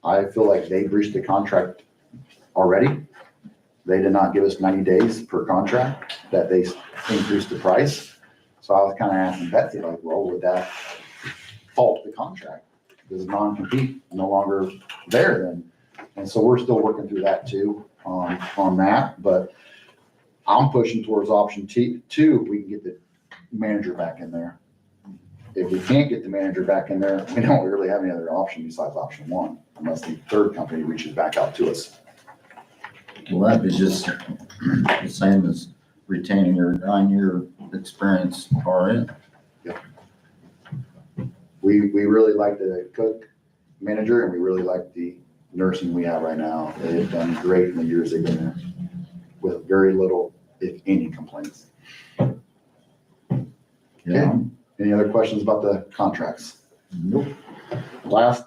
I feel like they breached the contract already. They did not give us 90 days per contract, that they increased the price. So I was kind of asking Betsy, like, well, would that fault the contract? Does non-compete no longer there then? And so we're still working through that too, on that, but I'm pushing towards option two, if we can get the manager back in there. If we can't get the manager back in there, we don't really have any other option besides option one, unless the third company reaches back out to us. Well, that'd be just the same as retaining your 9-year experience RN. We really like the cook manager, and we really like the nursing we have right now. They've done great in the years they've been there, with very little, if any, complaints. Yeah. Any other questions about the contracts? Nope. Last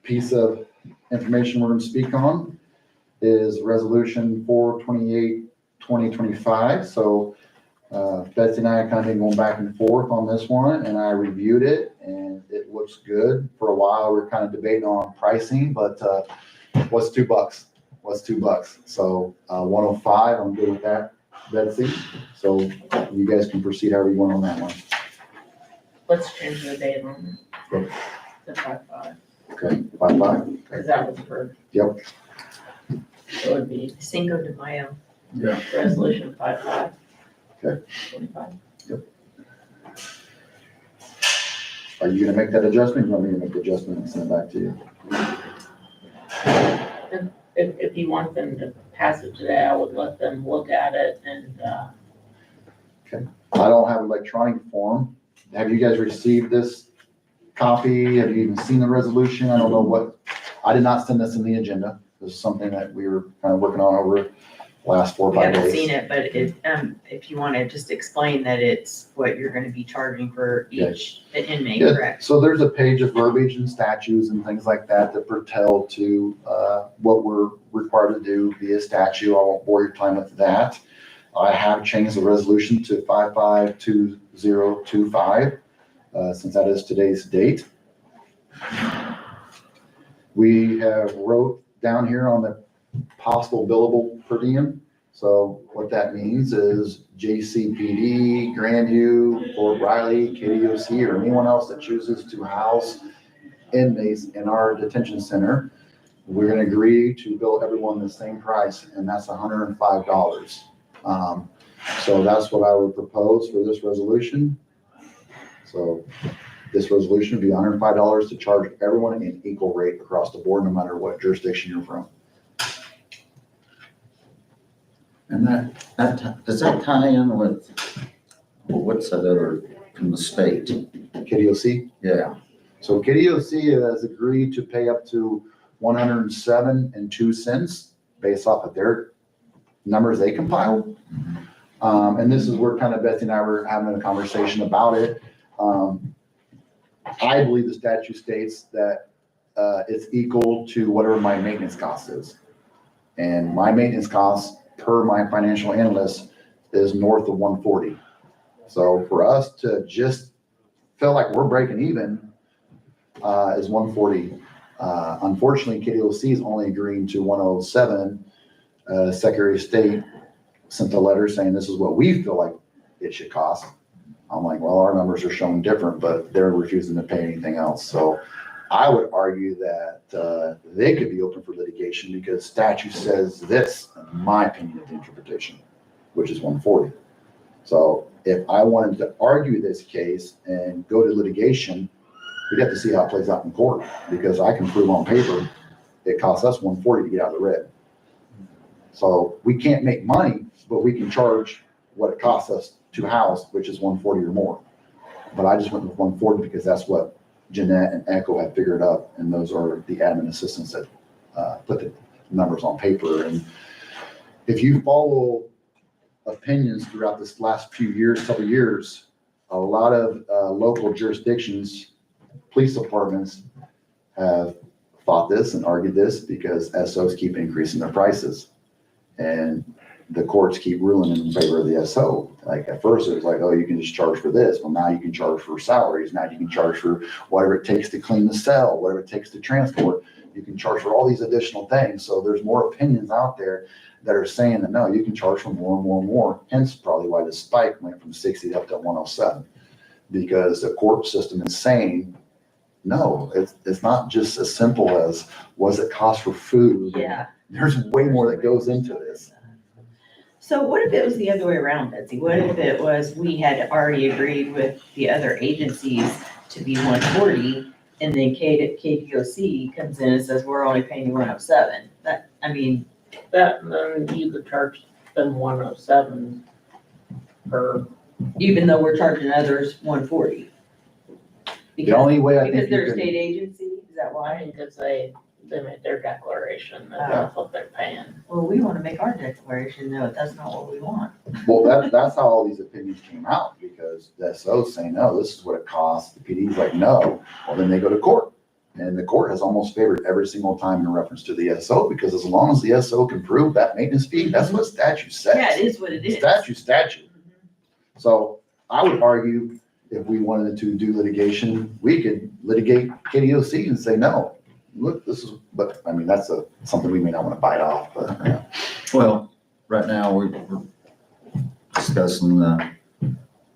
piece of information we're gonna speak on is resolution 428/2025. So Betsy and I have kind of been going back and forth on this one, and I reviewed it, and it looks good. For a while, we we're kind of debating on pricing, but what's $2? What's $2? So 105, I'm good with that, Betsy. So you guys can proceed however you want on that one. Let's change the date on Yep. it to 5/5, Okay, 5/5. because that was for. Yep. So it would be Cinco de Mayo. resolution 5/5. Okay. 25. Are you gonna make that adjustment? You want me to make the adjustment and send it back to you? If you want them to pass it today, I would let them look at it and, I don't have electronic form. Have you guys received this copy? Have you even seen the resolution? I don't know what, I did not send this in the agenda. This is something that we were kind of working on over the last 4 or We 5 haven't days. seen it, but it, if you want to just explain that it's what you're going to be charging for each inmate, Yeah, correct? so there's a page of verbiage and statutes and things like that that pertain to what we're required to do via statute. I won't bore your time with that. I have changed the resolution to 552025, since that is today's date. We have wrote down here on the possible billable per diem. So what that means is JCPD, Grandview, Fort Riley, KDOC, or anyone else that chooses to house inmates in our detention center, we're gonna agree to bill everyone the same price, and that's $105. So that's what I would propose for this resolution. So this resolution would be $105 to charge everyone an equal rate across the board, no matter what jurisdiction you're from. And does that tie in with, well, what's that other from the state? KDOC? Yeah. So KDOC has agreed to pay up to 107.02 based off of their numbers they compiled. And this is where kind of Betsy and I were having a conversation about it. I believe the statute states that it's equal to whatever my maintenance cost is. And my maintenance cost per my financial analyst is north of 140. So for us to just feel like we're breaking even is 140. Unfortunately, KDOC is only agreeing to 107. Secretary of State sent a letter saying this is what we feel like it should cost. I'm like, well, our numbers are showing different, but they're refusing to pay anything else. So I would argue that they could be open for litigation because statute says this, in my opinion of the interpretation, which is 140. So if I wanted to argue this case and go to litigation, we'd have to see how it plays out in court, because I can prove on paper it costs us 140 to get out of the red. So we can't make money, but we can charge what it costs us to house, which is 140 or more. But I just went with 140 because that's what Jeanette and Echo had figured out, and those are the admin assistants that put the numbers on paper. And if you follow opinions throughout this last few years, couple years, a lot of local jurisdictions, police departments have fought this and argued this because SOs keep increasing their prices. And the courts keep ruling in favor of the SO. Like at first it was like, oh, you can just charge for this. Well, now you can charge for salaries. Now you can charge for whatever it takes to clean the cell, whatever it takes to transport. You can charge for all these additional things. So there's more opinions out there that are saying that, no, you can charge for more and more and more. Hence probably why the spike went from 60 up to 107. Because the court system is saying, no, it's not just as simple as what's it cost for food. Yeah. There's way more that goes into this. So what if it was the other way around, Betsy? What if it was, we had already agreed with the other agencies to be 140, and then KDOC comes in and says, we're only paying you 107? That, I mean. That, and then you could charge them 107 per. Even though we're charging others 140? The only way I think Because you they're can, state agency, is that Why? why? Because they made their declaration that that's what they're paying. Well, we wanna make our declaration, no, that's not what we want. well, that's how all these opinions came out, because the SO's saying, no, this is what it costs. The PD's like, no. Well, then they go to court. And the court has almost favored every single time in reference to the SO, because as long as the SO can prove that maintenance fee, that's what statute says. Yeah, it is what it is. Statute. So I would argue if we wanted to do litigation, we could litigate KDOC and say, no, look, this is, but I mean, that's something we may not want to bite off, but yeah. Well, right now, we're discussing the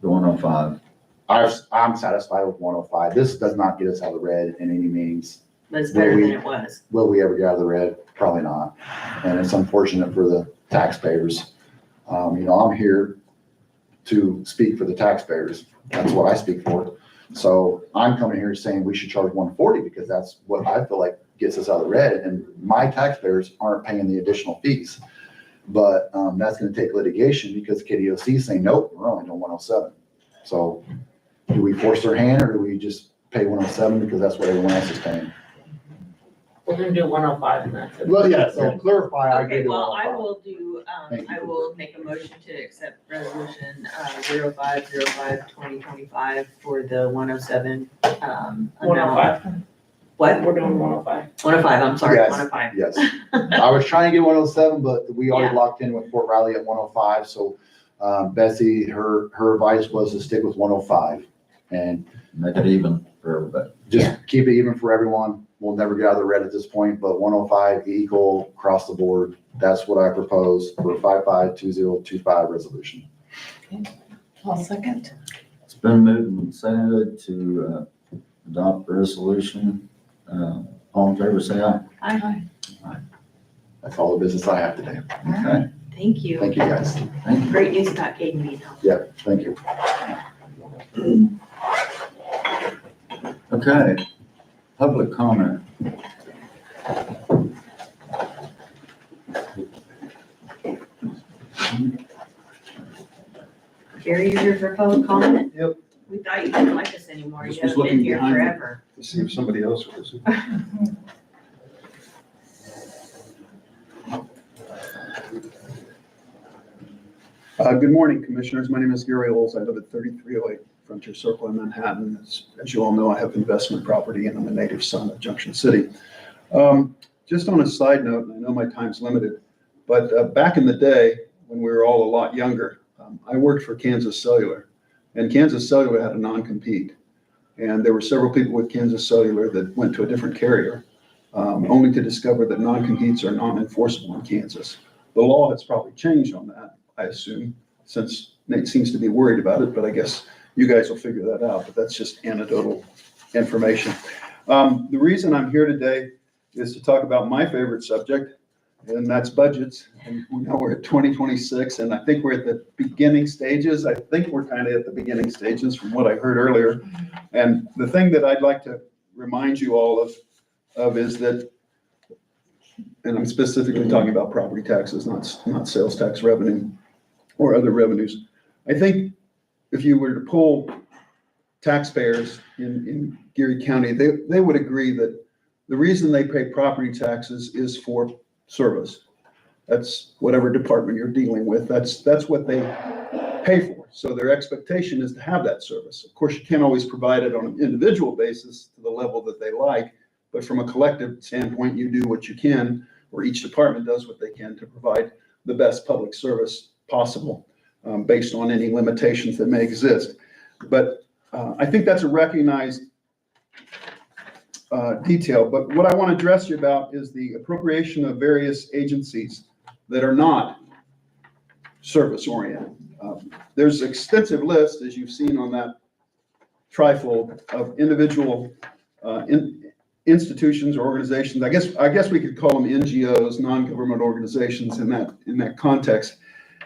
105. I'm satisfied with 105. This does not get us out of the red in any means. But it's better than it was. Will we ever get out of the red? Probably not. And it's unfortunate for the taxpayers. I'm here to speak for the taxpayers. That's what I speak for. So I'm coming here saying we should charge 140 because that's what I feel like gets us out of the red, and my taxpayers aren't paying the additional fees. But that's going to take litigation because KDOC is saying, nope, we're only doing 107. So do we force their hand, or do we just pay 107 because that's what everyone else is paying? We're gonna do 105 and that's it. Well, yeah, so clarify, I agree Okay, to well, I 105. will do, Thank you. I will make a motion to accept resolution 0505-2025 for the 107 amount. 105. What? We're doing 105. 105, I'm sorry, Yes. 105. Yes. I was trying to get 107, but we already Yeah. locked in with Fort Riley at 105. So Betsy, her advice was to stick with 105 and Make it even for everybody. just keep it even for everyone. We'll never get out of the red at this point, but 105 equal across the board. That's what I propose for a 552025 resolution. I'll second. It's been moved and seconded to adopt the resolution. All in favor, say aye. Aye. That's all the business I have today. Okay, Thank you. Thank you, guys. thank you. Great news about Caden being home. Yeah, thank you. Okay, public comment. Gary, you're here for public comment? Yep. We thought you didn't like us anymore. You Just was haven't been looking here behind me. forever. To see if somebody else was. Good morning, Commissioners. My name is Geary. I live at 3308 Frontier Circle in Manhattan. As you all know, I have investment property and I'm a native son of Junction City. Just on a side note, and I know my time's limited, but back in the day, when we were all a lot younger, I worked for Kansas Cellular, and Kansas Cellular had a non-compete. And there were several people with Kansas Cellular that went to a different carrier, only to discover that non-competes are non-enforceable in Kansas. The law has probably changed on that, I assume, since Nate seems to be worried about it, but I guess you guys will figure that out, but that's just anecdotal information. The reason I'm here today is to talk about my favorite subject, and that's budgets. And we know we're at 2026, and I think we're at the beginning stages. I think we're kind of at the beginning stages from what I heard earlier. And the thing that I'd like to remind you all of is that, and I'm specifically talking about property taxes, not sales tax revenue or other revenues. I think if you were to poll taxpayers in Geary County, they would agree that the reason they pay property taxes is for service. That's whatever department you're dealing with. That's what they pay for. So their expectation is to have that service. Of course, you can't always provide it on an individual basis to the level that they like, but from a collective standpoint, you do what you can, or each department does what they can to provide the best public service possible, based on any limitations that may exist. But I think that's a recognized detail. But what I want to address you about is the appropriation of various agencies that are not service-oriented. There's an extensive list, as you've seen on that trifold, of individual institutions or organizations. I guess we could call them NGOs, non-government organizations in that context.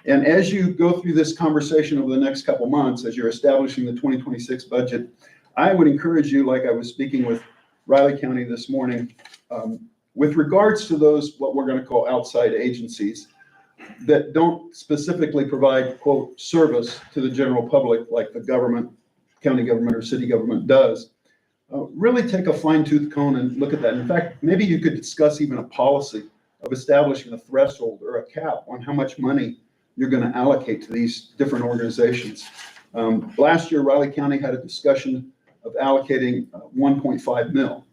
And as you go through this conversation over the next couple months, as you're establishing the 2026 budget, I would encourage you, like I was speaking with Riley County this morning, with regards to those, what we're going to call outside agencies that don't specifically provide, quote, service to the general public like the government, county government or city government does, really take a fine-tooth comb and look at that. In fact, maybe you could discuss even a policy of establishing a threshold or a cap on how much money you're going to allocate to these different organizations. Last year, Riley County had a discussion of allocating 1.5 mil.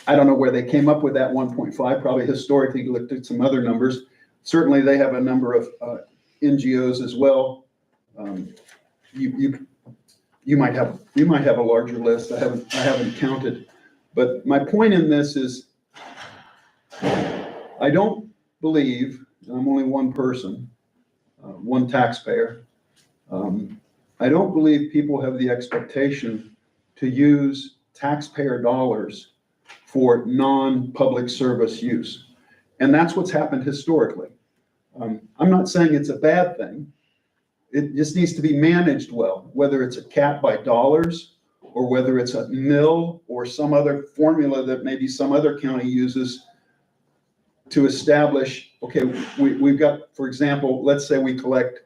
I don't know where they came up with that 1.5, probably historically looked at some other numbers. Certainly they have a number of NGOs as well. You might have a larger list. I haven't counted. But my point in this is, I don't believe, and I'm only one person, one taxpayer, I don't believe people have the expectation to use taxpayer dollars for non-public service use. And that's what's happened historically. I'm not saying it's a bad thing. It just needs to be managed well, whether it's a cap by dollars or whether it's a mill or some other formula that maybe some other county uses to establish, okay, we've got, for example, let's say we collect,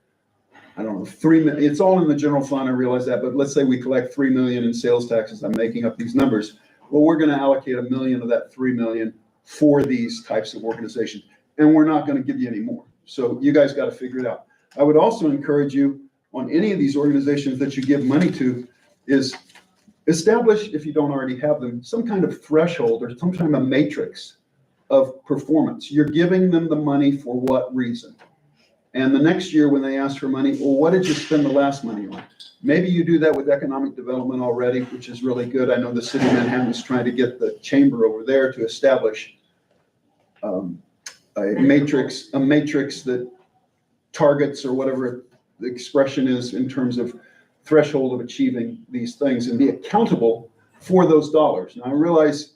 I don't know, 3 million, it's all in the general fund, I realize that, but let's say we collect 3 million in sales taxes. I'm making up these numbers. Well, we're going to allocate 1 million of that 3 million for these types of organizations, and we're not going to give you any more. So you guys got to figure it out. I would also encourage you on any of these organizations that you give money to is establish, if you don't already have them, some kind of threshold or some kind of matrix of performance. You're giving them the money for what reason? And the next year when they ask for money, well, what did you spend the last money on? Maybe you do that with economic development already, which is really good. I know the city of Manhattan is trying to get the chamber over there to establish a matrix that targets, or whatever the expression is, in terms of threshold of achieving these things and be accountable for those dollars. Now I realize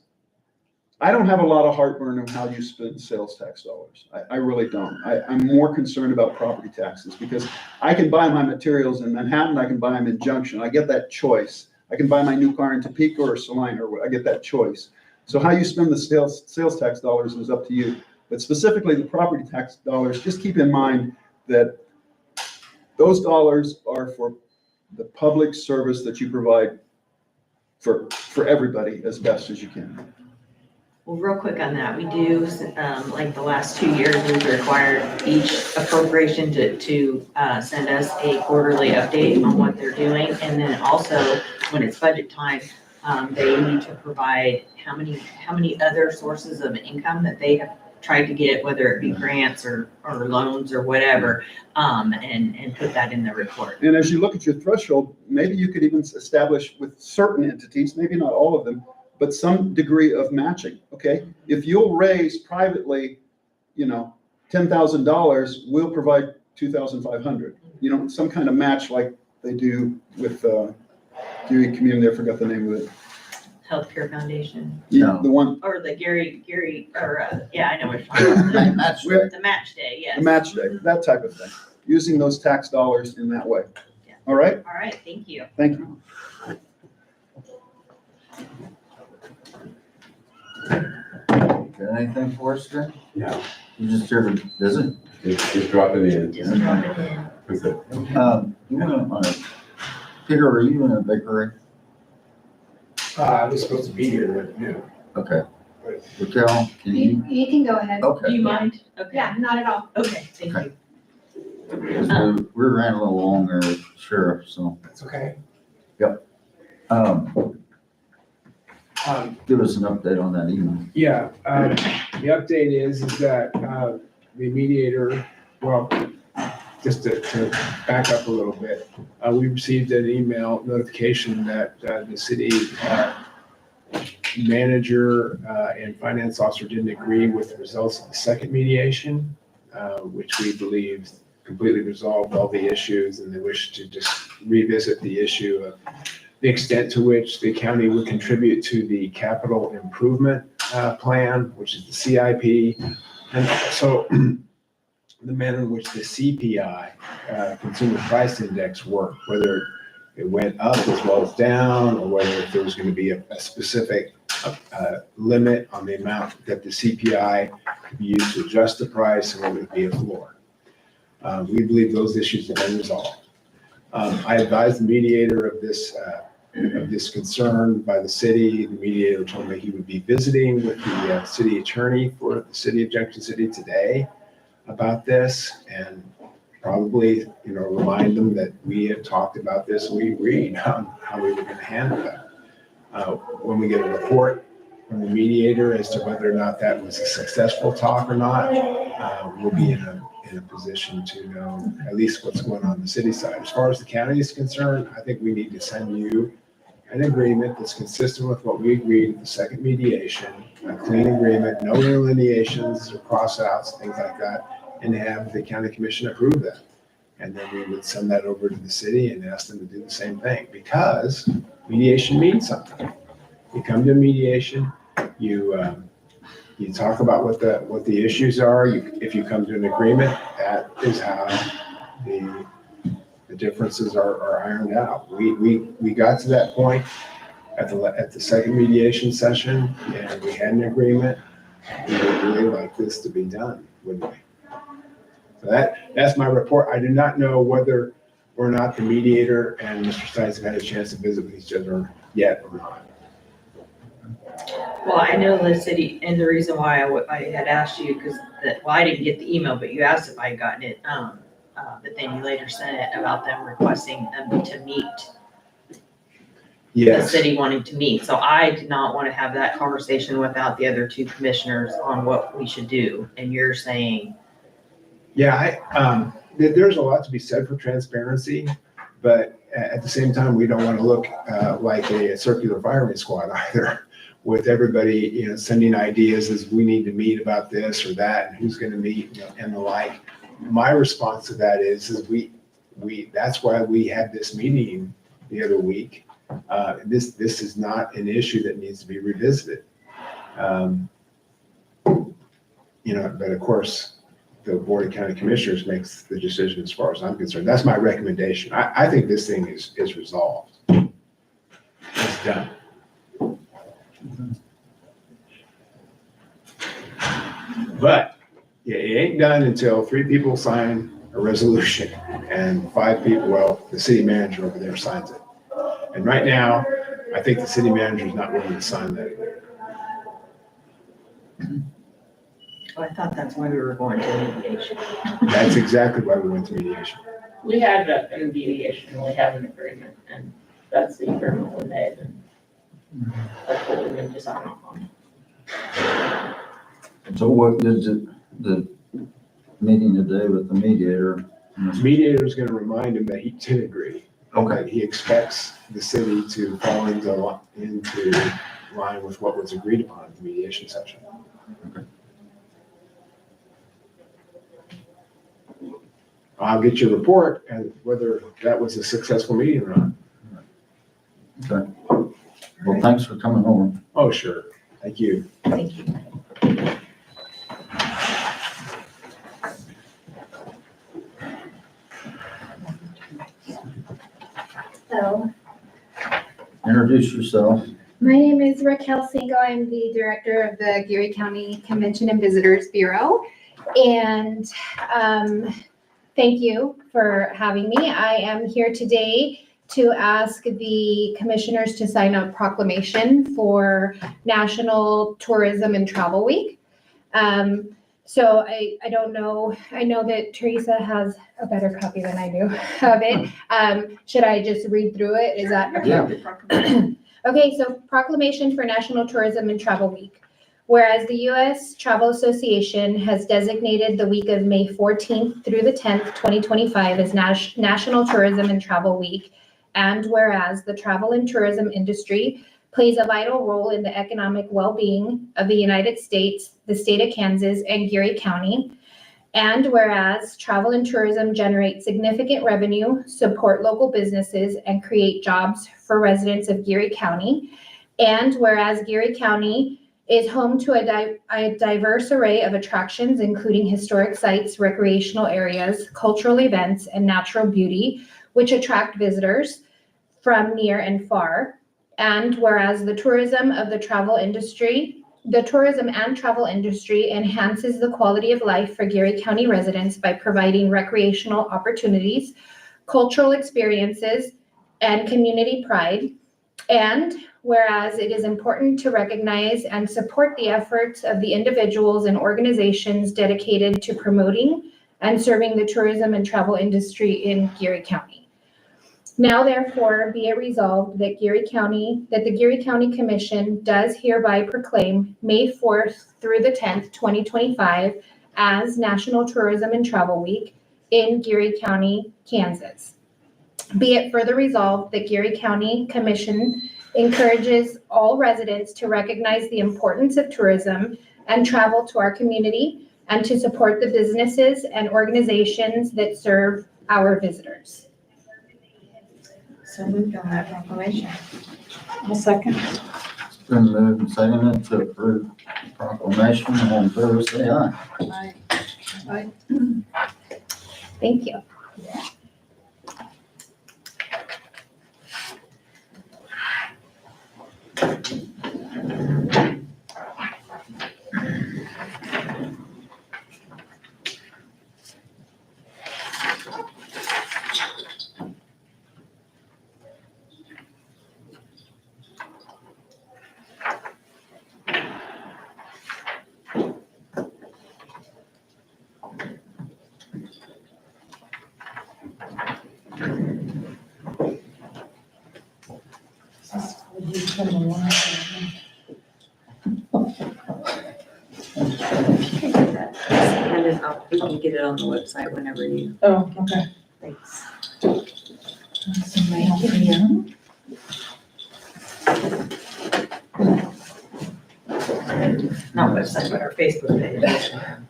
I don't have a lot of heartburn on how you spend sales tax dollars. I really don't. I'm more concerned about property taxes, because I can buy my materials in Manhattan, I can buy them in Junction. I get that choice. I can buy my new car in Topeka or Salina, or I get that choice. So how you spend the sales tax dollars is up to you. But specifically the property tax dollars, just keep in mind that those dollars are for the public service that you provide for everybody as best as you can. Well, real quick on that, we do, like the last 2 years, we've required each appropriation to send us a quarterly update on what they're doing. And then also, when it's budget time, they need to provide how many other sources of income that they have tried to get, whether it be grants or loans or whatever, and put that in the report. And as you look at your threshold, maybe you could even establish with certain entities, maybe not all of them, but some degree of matching, okay? If you'll raise privately, $10,000, we'll provide $2,500. Some kind of match like they do with Geary Community, I forgot the name of it. Healthcare Foundation, No. The one, or the Geary, or, yeah, I know what you're talking about. Match day. The match day, yes. the match day, that type of thing, using those tax dollars in that way. Yeah. All right? All right, thank you. Thank you. Got anything for us, Greg? No. You just here to visit? Just dropping in. Just drop it in. You want Peter, are you in a big hurry? I was supposed to be here, but yeah. Okay. Raquel, can you? You can go ahead. Do Okay. you mind? Okay. Yeah, not at all. Okay, thank you. 'Cause we ran a little long there with the sheriff, so. That's okay. Um, Give us an update on that email. Yeah, the update is that the mediator, well, just to back up a little bit, we received an email notification that the city manager and finance officer didn't agree with the results of the second mediation, which we believe completely resolved all the issues, and they wish to just revisit the issue of the extent to which the county would contribute to the capital improvement plan, which is the CIP. And so the manner in which the CPI, Consumer Price Index, worked, whether it went up as well as down, or whether if there was going to be a specific limit on the amount that the CPI could be used to adjust the price, and whether it be a floor. We believe those issues have been resolved. I advised the mediator of this concern by the city. The mediator told me he would be visiting with the city attorney for the city of Junction City today about this, and probably, remind them that we had talked about this and we agreed on how we were going to handle that. When we get a report from the mediator as to whether or not that was a successful talk or not, we'll be in a position to know at least what's going on the city side. As far as the county is concerned, I think we need to send you an agreement that's consistent with what we agreed at the second mediation, a clean agreement, no delineations or cross-outs, things like that, and have the county commission approve that. And then we would send that over to the city and ask them to do the same thing, because mediation means something. You come to mediation, you talk about what the issues are. If you come to an agreement, that is how the differences are ironed out. We got to that point at the second mediation session, and we had an agreement. We would really like this to be done, wouldn't we? So that's my report. I do not know whether or not the mediator and Mr. Stites have had a chance to visit with each other yet or not. Well, I know the city, and the reason why I had asked you, because I didn't get the email, but you asked if I had gotten it, but then you later sent it about them requesting them to meet. The city wanting to meet, so I did not want to have that conversation without the other two commissioners on what we should do, and you're saying. Yeah, there's a lot to be said for transparency, but at the same time, we don't want to look like a circular firing squad either, with everybody, sending ideas as we need to meet about this or that, and who's going to meet, and the like. My response to that is we that's why we had this meeting the other week. This is not an issue that needs to be revisited. But of course, the Board of County Commissioners makes the decision as far as I'm concerned. That's my recommendation. I think this thing is resolved. It's done. But it ain't done until 3 people sign a resolution and 5 people, well, the city manager over there signs it. And right now, I think the city manager is not willing to sign that. I thought that's why we were going to mediation. That's exactly why we went to mediation. We had a mediation, we have an agreement, and that's the agreement we made, and that's what we need to sign off on. So what is it, the meeting today with the mediator? The mediator is going to remind him that he did agree. Okay. That he expects the city to fall into line with what was agreed upon at the mediation session. Okay. I'll get your report and whether that was a successful meeting or not. Okay. Well, thanks for coming over. Oh, sure. Thank you. Thank you. So, Introduce yourself. my name is Raquel Singo. I'm the director of the Geary County Convention and Visitors Bureau. And thank you for having me. I am here today to ask the commissioners to sign a proclamation for National Tourism and Travel Week. So I don't know, I know that Teresa has a better copy than I do of it. Should I just read through it? Is that okay? Yeah. Okay, so proclamation for National Tourism and Travel Week. Whereas the U.S. Travel Association has designated the week of May 14th through the 10th, 2025 as National Tourism and Travel Week, and whereas the travel and tourism industry plays a vital role in the economic well-being of the United States, the state of Kansas, and Geary County, and whereas travel and tourism generate significant revenue, support local businesses, and create jobs for residents of Geary County, and whereas Geary County is home to a diverse array of attractions, including historic sites, recreational areas, cultural events, and natural beauty, which attract visitors from near and far. And whereas the tourism and travel industry enhances the quality of life for Geary County residents by providing recreational opportunities, cultural experiences, and community pride. And whereas it is important to recognize and support the efforts of the individuals and organizations dedicated to promoting and serving the tourism and travel industry in Geary County. Now therefore be it resolved that the Geary County Commission does hereby proclaim May 4th through the 10th, 2025 as National Tourism and Travel Week in Geary County, Kansas. Be it further resolved that Geary County Commission encourages all residents to recognize the importance of tourism and travel to our community and to support the businesses and organizations that serve our visitors. So moved on that proclamation. I'll second. It's been moved and seconded to approve the proclamation. All in favor, say aye. Aye. Thank you. Hand it out. We can get it on the website whenever you. Oh, okay. Thanks. Not website, but our Facebook page.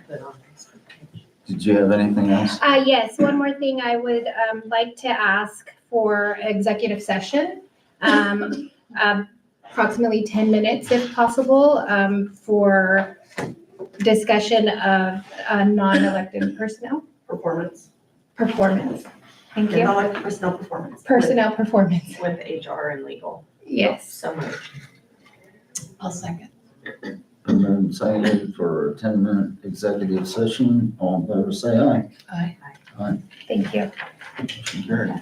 Put it on Facebook page. Did you have anything else? Yes, one more thing I would like to ask for executive session. Approximately 10 minutes if possible, for discussion of non-elected personnel Performance. performance. Thank you. Not like personnel performance. Personnel performance. With HR and legal. Yes. So moved. I'll second. Been moved and seconded for a 10-minute executive session. All in favor, say aye. Aye. Aye. Thank you. Motion carried.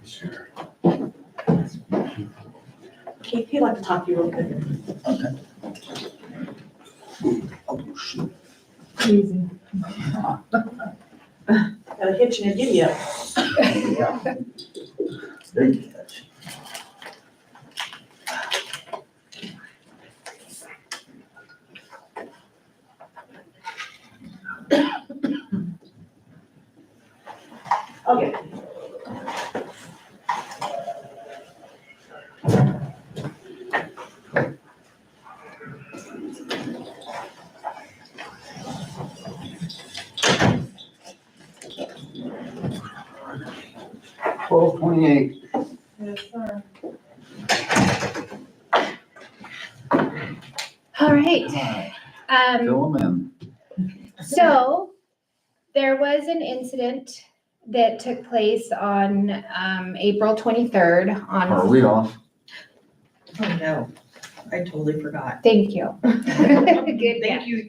Sure. Keith, he'd like to talk to you real quick. Okay. Oh, shoot. Easy. Gotta hit you and giddy up. Yeah. Big catch. Okay. Twelve 28. Yes, sir. All right. Fill them So there was an incident that took place on April 23rd in. on. Are we off? Oh, no. I totally forgot. Thank you. Good Thank catch. you.